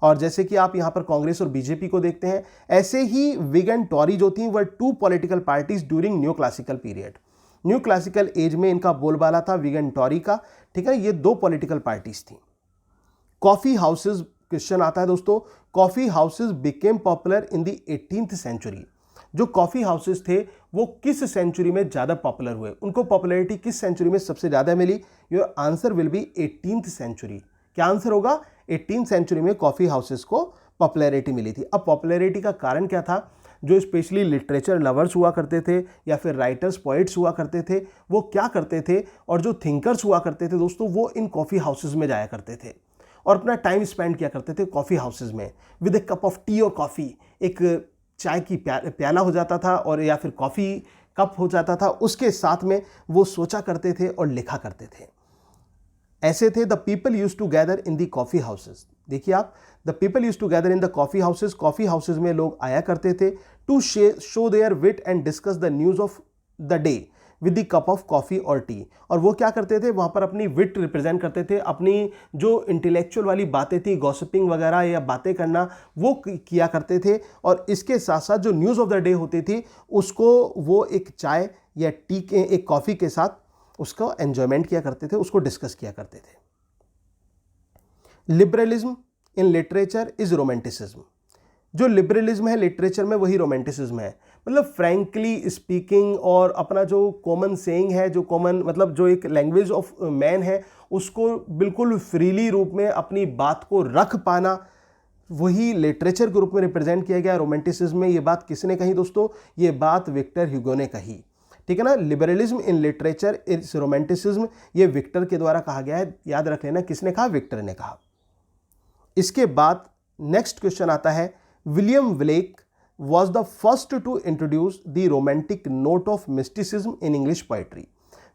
और जैसे कि आप यहाँ पर कांग्रेस और बीजेपी को देखते हैं, ऐसे ही विग एंड टॉरी जो थी वह two political parties during new classical period. New classical age में इनका बोलबाला था विग एंड टॉरी का, ठीक है। ये दो पॉलिटिकल पार्टीज थी। कॉफी हाउसेज क्वेश्चन आता है दोस्तों, coffee houses became popular in the 18th century. जो कॉफी हाउसेज थे वो किस सेंचुरी में ज्यादा पॉपुलर हुए, उनको पॉपुलैरिटी किस सेंचुरी में सबसे ज्यादा मिली? Your answer will be 18th century. क्या आंसर होगा? 18th सेंचुरी में कॉफी हाउसेस को पॉपुलैरिटी मिली थी। अब पॉपुलैरिटी का कारण क्या था? जो स्पेशली लिटरेचर लवर्स हुआ करते थे या फिर राइटर्स पोइट्स हुआ करते थे, वो क्या करते थे, और जो थिंकर्स हुआ करते थे दोस्तों, वो इन कॉफी हाउसेज में जाया करते थे और अपना टाइम स्पेंड किया करते थे कॉफी हाउसेज में with A cup of T और कॉफी। एक चाय की प्याला हो जाता था और या फिर कॉफी कप हो जाता था, उसके साथ में वो सोचा करते थे और लिखा करते थे। ऐसे थे the people use to gather in the coffee houses. देखिए आप, the people use to gather in the coffee houses, coffee houses में लोग आया करते थे to show their wit and discuss the news of the day with the cup of coffee और tea. और वो क्या करते थे? वहां पर अपनी विट रिप्रेजेंट करते थे, अपनी जो इंटेलेक्चुअल वाली बातें थी, गॉसिपिंग वगैरह या बातें करना, वो किया करते थे। और इसके साथ साथ जो न्यूज़ ऑफ द डे होती थी उसको वो एक चाय या टी के, एक कॉफ़ी के साथ उसको एंजॉयमेंट किया करते थे, उसको डिस्कस किया करते थे। Liberalism in literature is romanticism. जो लिबरलिज्म है लिटरेचर में वही रोमांटिसिज्म है। मतलब फ्रैंकली स्पीकिंग, और अपना जो कॉमन सेइंग है, जो कॉमन मतलब जो एक लैंग्वेज ऑफ मैन है, उसको बिल्कुल फ्रीली रूप में अपनी बात को रख पाना, वही लिटरेचर के रूप में रिप्रेजेंट किया गया रोमांटिसिज्म में। ये बात किसने कही दोस्तों? ये बात विक्टर ह्यूगो ने कही, ठीक है ना। Liberalism in literature is romanticism, ये विक्टर के द्वारा कहा गया है। याद रख लेना किसने कहा? विक्टर ने कहा। इसके बाद नेक्स्ट क्वेश्चन आता है, William Blake was the first to introduce the romantic note of mysticism in English poetry।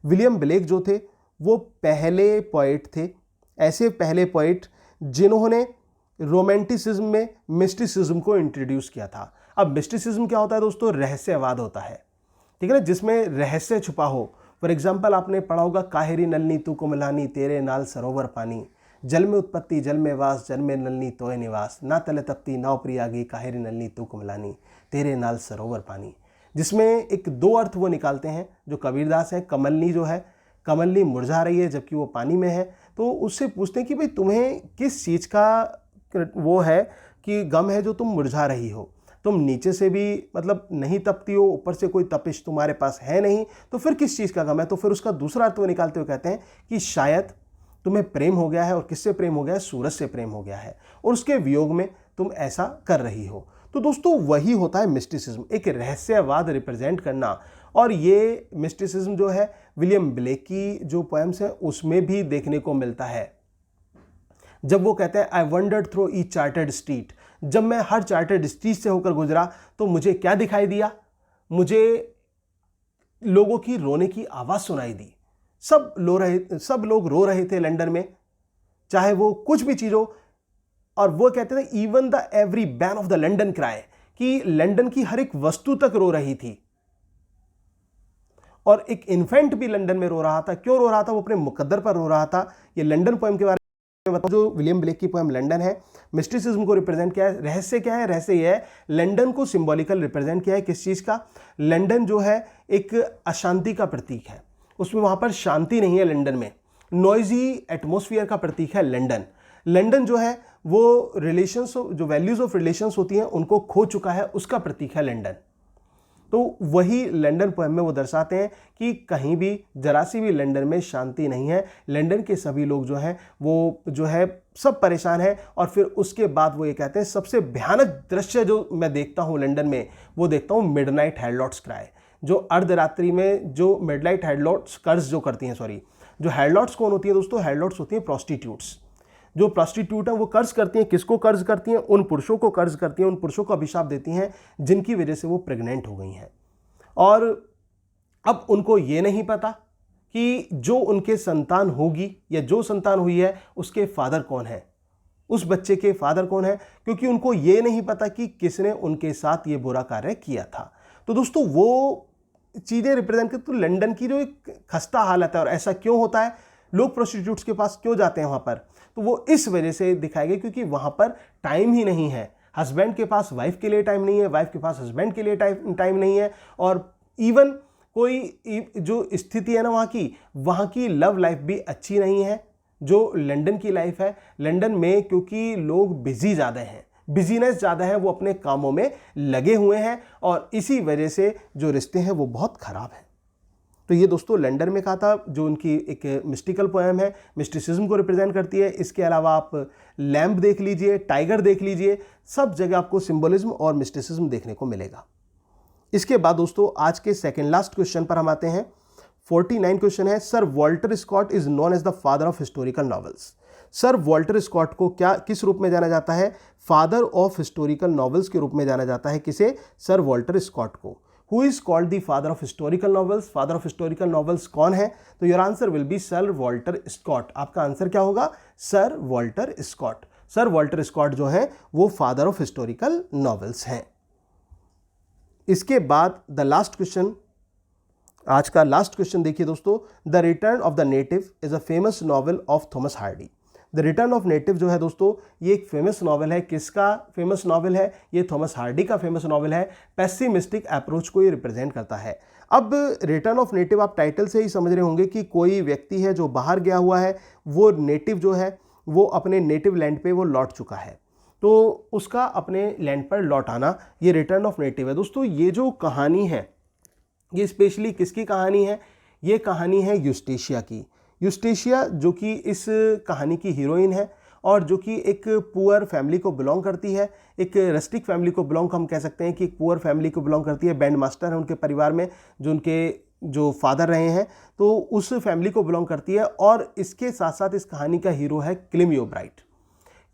William Blake जो थे वो पहले पोइट थे, ऐसे पहले पोइट जिन्होंने रोमांटिसिज्म में मिस्टिसिज्म को इंट्रोड्यूस किया था। अब मिस्टिसिज्म क्या होता है दोस्तों? रहस्यवाद होता है, ठीक है ना, जिसमें रहस्य छुपा हो। फॉर एग्जाम्पल आपने पढ़ा होगा, काहेरी नलनी तू कुमलानी तेरे नाल सरोवर पानी, जल में उत्पत्ति जल में वास, जल में नलनी तोय निवास, ना तले तपती ना प्रियागी, काहेरी नलनी तू कुमलानी तेरे नाल सरोवर पानी। जिसमें एक दो अर्थ वो निकालते हैं जो कबीरदास हैं। कमलनी जो है, कमलनी मुरझा रही है जबकि वो पानी में है, तो उससे पूछते हैं कि भाई तुम्हें किस चीज़ का वो है कि गम है जो तुम मुरझा रही हो? तुम नीचे से भी मतलब नहीं तपती हो, ऊपर से कोई तपिश तुम्हारे पास है नहीं, तो फिर किस चीज़ का गम है? तो फिर उसका दूसरा अर्थ वो निकालते हुए कहते हैं कि शायद तुम्हें प्रेम हो गया है। और किससे प्रेम हो गया है? सूरज से प्रेम हो गया है, और उसके वियोग में तुम ऐसा कर रही हो। तो दोस्तों वही होता है मिस्टिसिज्म, एक रहस्यवाद रिप्रेजेंट करना। और ये मिस्टिसिज्म जो है विलियम ब्लेक की जो पोएम्स हैं उसमें भी देखने को मिलता है। जब वो कहते हैं, आई wandered through each chartered street, जब मैं हर चार्टर्ड स्ट्रीट से होकर गुजरा तो मुझे क्या दिखाई दिया? मुझे लोगों की रोने की आवाज़ सुनाई दी। सब लोग रो रहे थे लंदन में, चाहे वो कुछ भी चीज़ हो। और वो कहते थे, even the every ban of the London cry, कि लंदन की हर एक वस्तु तक रो रही थी। और एक इन्फेंट भी लंदन में रो रहा था। क्यों रो रहा था? वो अपने मुकद्दर पर रो रहा था। ये लंदन पोएम के बारे में बताओ। जो विलियम ब्लेक की पोएम लंदन है, मिस्टिसिज्म को रिप्रेजेंट किया है। रहस्य क्या है? रहस्य यह है, लंदन को सिंबॉलिकल रिप्रेजेंट किया है। किस चीज़ का? लंदन जो है एक अशांति का प्रतीक है, उसमें वहाँ पर शांति नहीं है। लंदन में नॉइजी एटमॉस्फेयर का प्रतीक है लंदन। लंदन जो है वो रिलेशंस, जो वैल्यूज ऑफ रिलेशंस होती हैं उनको खो चुका है, उसका प्रतीक है लंदन। तो वही लंदन पोएम में वो दर्शाते हैं कि कहीं भी जरा सी भी लंदन में शांति नहीं है। लंदन के सभी लोग जो हैं वो जो है सब परेशान हैं। और फिर उसके बाद वो ये कहते हैं, सबसे भयानक दृश्य जो मैं देखता हूँ लंदन में, वो देखता हूँ मिडनाइट हेडलॉट्स क्राई। जो अर्धरात्रि में जो मिडनाइट हेडलॉट्स कर्ज जो करती हैं, जो हेडलॉट्स कौन होती है दोस्तों? हेडलॉट्स होती हैं प्रोस्टिट्यूट्स। जो प्रोस्टिट्यूट हैं वो कर्ज करती हैं, किसको कर्ज करती हैं? उन पुरुषों को कर्ज करती हैं, उन पुरुषों को अभिशाप देती हैं जिनकी वजह से वो प्रेग्नेंट हो गई हैं। और अब उनको ये नहीं पता कि जो उनके संतान होगी या जो संतान हुई है उसके फादर कौन है, उस बच्चे के फादर कौन है, क्योंकि उनको ये नहीं पता कि किसने उनके साथ ये बुरा कार्य किया था। तो दोस्तों वो चीज़ें रिप्रेजेंट करती, तो लंदन की जो एक खस्ता हालत है, और ऐसा क्यों होता है, लोग प्रोस्टिट्यूट्स के पास क्यों जाते हैं वहाँ पर, तो वो इस वजह से दिखाया गया क्योंकि वहाँ पर टाइम ही नहीं है। हस्बैंड के पास वाइफ के लिए टाइम नहीं है, वाइफ के पास हस्बैंड के लिए टाइम नहीं है, और इवन कोई जो स्थिति है ना वहाँ की लव लाइफ भी अच्छी नहीं है जो लंदन की लाइफ है। लंदन में क्योंकि लोग बिजी ज़्यादा हैं, बिजीनेस ज़्यादा है, वो अपने कामों में लगे हुए हैं, और इसी वजह से जो रिश्ते हैं वो बहुत ख़राब हैं। तो ये दोस्तों लंदन में कहा था, जो उनकी एक मिस्टिकल पोएम है, मिस्टिसिज्म को रिप्रेजेंट करती है। इसके अलावा आप लैम्प देख लीजिए, टाइगर देख लीजिए, सब जगह आपको सिंबोलिज्म और मिस्टिसिज्म देखने को मिलेगा। इसके बाद दोस्तों आज के सेकेंड लास्ट क्वेश्चन पर हम आते हैं। 49 क्वेश्चन है, sir Walter Scott is known as the father of historical novels. Sir Walter Scott को किस रूप में जाना जाता है, फादर ऑफ हिस्टोरिकल नॉवेल्स के रूप में जाना जाता है। किसे, सर वॉल्टर स्कॉट को। Who is called the father of historical novels, father of historical novels कौन है, तो your answer will be sir Walter Scott. आपका आंसर क्या होगा, sir Walter Scott. Sir Walter Scott जो है वो फादर ऑफ हिस्टोरिकल नॉवेल्स हैं। इसके बाद द लास्ट क्वेश्चन, आज का लास्ट क्वेश्चन देखिए दोस्तों, the return of the native is a famous novel of Thomas Hardy. The return of native जो है दोस्तों ये एक फेमस नॉवल है। किसका फेमस नॉवल है, ये थॉमस हार्डी का फेमस नॉवल है। पेसिमिस्टिक अप्रोच को ये रिप्रेजेंट करता है। अब रिटर्न ऑफ नेटिव आप टाइटल से ही समझ रहे होंगे कि कोई व्यक्ति है जो बाहर गया हुआ है, वो नेटिव जो है वो अपने नेटिव लैंड पे वो लौट चुका है, तो उसका अपने लैंड पर लौट आना, ये रिटर्न ऑफ नेटिव है। दोस्तों ये जो कहानी है ये स्पेशली किसकी कहानी है, ये कहानी है यूस्टेशिया की। यूस्टेशिया जो कि इस कहानी की हीरोइन है, और जो कि एक पुअर फैमिली को बिलोंग करती है, एक रस्टिक फैमिली को बिलोंग हम कह सकते हैं कि एक पुअर फैमिली को बिलोंग करती है। बैंड मास्टर है उनके परिवार में, जो उनके जो फादर रहे हैं, तो उस फैमिली को बिलोंग करती है। और इसके साथ साथ इस कहानी का हीरो है क्लिम योब्राइट।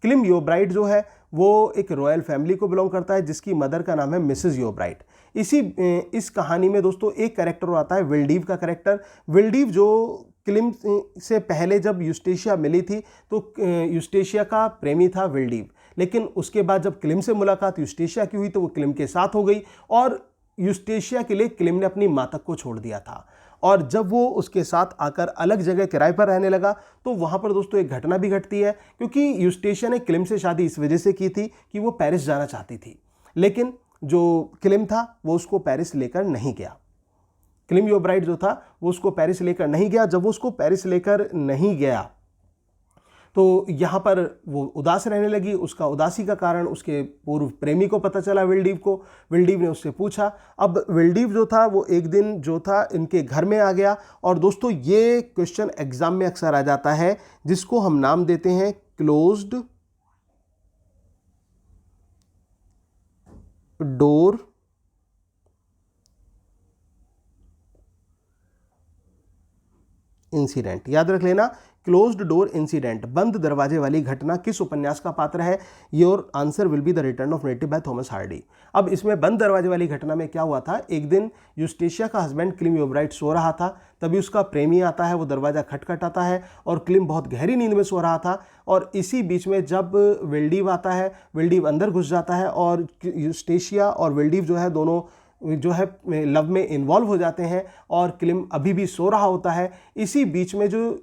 क्लिम योब्राइट जो है वो एक रॉयल फैमिली को बिलोंग करता है, जिसकी मदर का नाम है मिसेस योब्राइट। इस कहानी में दोस्तों एक कैरेक्टर और आता है विल्डीव का कैरेक्टर। विल्डीव जो क्लिम से पहले जब यूस्टेशिया मिली थी तो यूस्टेशिया का प्रेमी था विल्डीव, लेकिन उसके बाद जब क्लिम से मुलाकात यूस्टेशिया की हुई तो वो क्लिम के साथ हो गई, और यूस्टेशिया के लिए क्लिम ने अपनी मातक को छोड़ दिया था। और जब वो उसके साथ आकर अलग जगह किराए पर रहने लगा तो वहाँ पर दोस्तों एक घटना भी घटती है, क्योंकि यूस्टेशिया ने क्लिम से शादी इस वजह से की थी कि वो पेरिस जाना चाहती थी, लेकिन जो क्लिम था वो उसको पेरिस लेकर नहीं गया। क्लिम योब्राइट जो था वो उसको पेरिस लेकर नहीं गया। जब वो उसको पेरिस लेकर नहीं गया तो यहाँ पर वो उदास रहने लगी। उसका उदासी का कारण उसके पूर्व प्रेमी को पता चला, विल्डीव को। विल्डीव ने उससे पूछा। अब विल्डीव जो था वो एक दिन जो था इनके घर में आ गया। और दोस्तों ये क्वेश्चन एग्जाम में अक्सर आ जाता है, जिसको हम नाम देते हैं क्लोज्ड डोर इंसिडेंट। याद रख लेना, क्लोज्ड डोर इंसिडेंट, बंद दरवाजे वाली घटना किस उपन्यास का पात्र है। Your answer will be the return of native by Thomas Hardy. अब इसमें बंद दरवाजे वाली घटना में क्या हुआ था, एक दिन यूस्टेशिया का हस्बैंड क्लिम योब्राइट सो रहा था, तभी उसका प्रेमी आता है, वो दरवाज़ा खटखटाता है और क्लिम बहुत गहरी नींद में सो रहा था। और इसी बीच में जब विल्डीव आता है, विल्डीव अंदर घुस जाता है और यूस्टेशिया और विल्डीव जो है दोनों जो है लव में इन्वॉल्व हो जाते हैं, और क्लिम अभी भी सो रहा होता है। इसी बीच में जो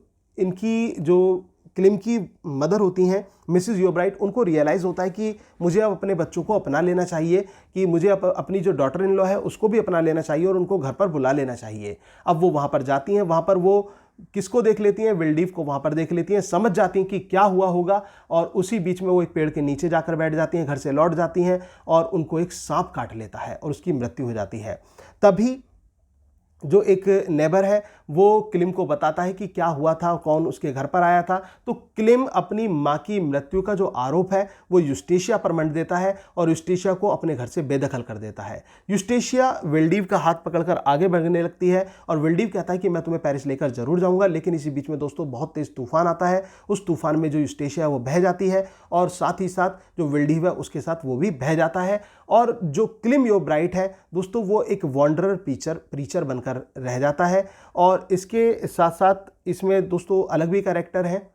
क्लिम की मदर होती हैं मिसेस योब्राइट, उनको रियलाइज़ होता है कि मुझे अब अपने बच्चों को अपना लेना चाहिए, कि मुझे अपनी जो डॉटर इन लॉ है उसको भी अपना लेना चाहिए और उनको घर पर बुला लेना चाहिए। अब वो वहाँ पर जाती हैं, वहाँ पर वो किसको देख लेती हैं, विल्डीव को वहाँ पर देख लेती हैं, समझ जाती हैं कि क्या हुआ होगा, और उसी बीच में वो एक पेड़ के नीचे जाकर बैठ जाती हैं, घर से लौट जाती हैं और उनको एक सांप काट लेता है और उसकी मृत्यु हो जाती है। तभी जो एक नेबर है वो क्लिम को बताता है कि क्या हुआ था, कौन उसके घर पर आया था। तो क्लिम अपनी माँ की मृत्यु का जो आरोप है वो यूस्टेशिया पर मंड देता है और यूस्टेशिया को अपने घर से बेदखल कर देता है। यूस्टेशिया विल्डीव का हाथ पकड़कर आगे बढ़ने लगती है और विल्डीव कहता है कि मैं तुम्हें पेरिस लेकर जरूर जाऊंगा, लेकिन इसी बीच में दोस्तों बहुत तेज तूफान आता है। उस तूफान में जो यूस्टेशिया है वो बह जाती है और साथ ही साथ जो विल्डीव है उसके साथ वो भी बह जाता है। और जो क्लिम योब्राइट है दोस्तों वो एक वॉन्डरर प्रीचर बनकर बनकर रह जाता है। और इसके साथ साथ इसमें दोस्तों अलग भी कैरेक्टर हैं,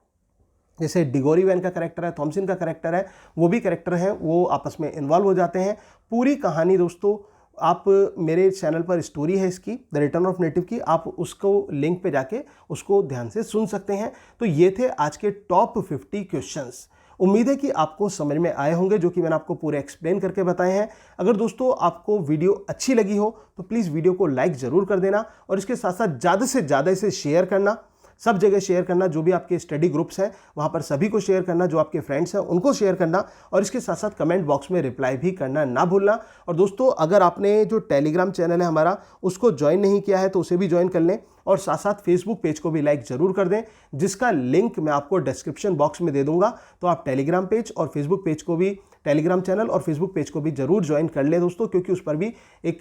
जैसे डिगोरी वैन का कैरेक्टर है, थॉमसन का कैरेक्टर है, वो भी कैरेक्टर हैं, वो आपस में इन्वॉल्व हो जाते हैं। पूरी कहानी दोस्तों आप मेरे चैनल पर स्टोरी है इसकी, द रिटर्न ऑफ नेटिव की, आप उसको लिंक पे जाके उसको ध्यान से सुन सकते हैं। तो ये थे आज के टॉप 50 क्वेश्चंस। उम्मीद है कि आपको समझ में आए होंगे, जो कि मैंने आपको पूरे एक्सप्लेन करके बताए हैं। अगर दोस्तों आपको वीडियो अच्छी लगी हो तो प्लीज़ वीडियो को लाइक ज़रूर कर देना, और इसके साथ साथ ज़्यादा से ज़्यादा इसे शेयर करना, सब जगह शेयर करना, जो भी आपके स्टडी ग्रुप्स हैं वहाँ पर सभी को शेयर करना, जो आपके फ्रेंड्स हैं उनको शेयर करना, और इसके साथ साथ कमेंट बॉक्स में रिप्लाई भी करना ना भूलना। और दोस्तों अगर आपने जो टेलीग्राम चैनल है हमारा उसको ज्वाइन नहीं किया है तो उसे भी ज्वाइन कर लें, और साथ साथ फेसबुक पेज को भी लाइक ज़रूर कर दें, जिसका लिंक मैं आपको डिस्क्रिप्शन बॉक्स में दे दूंगा। तो आप टेलीग्राम पेज और फेसबुक पेज को भी, टेलीग्राम चैनल और फेसबुक पेज को भी ज़रूर ज्वाइन कर लें दोस्तों, क्योंकि उस पर भी एक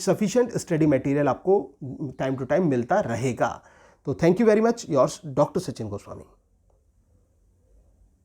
सफिशिएंट स्टडी मटेरियल आपको टाइम टू टाइम मिलता रहेगा। तो thank you very much, yours doctor Sachin Goswami.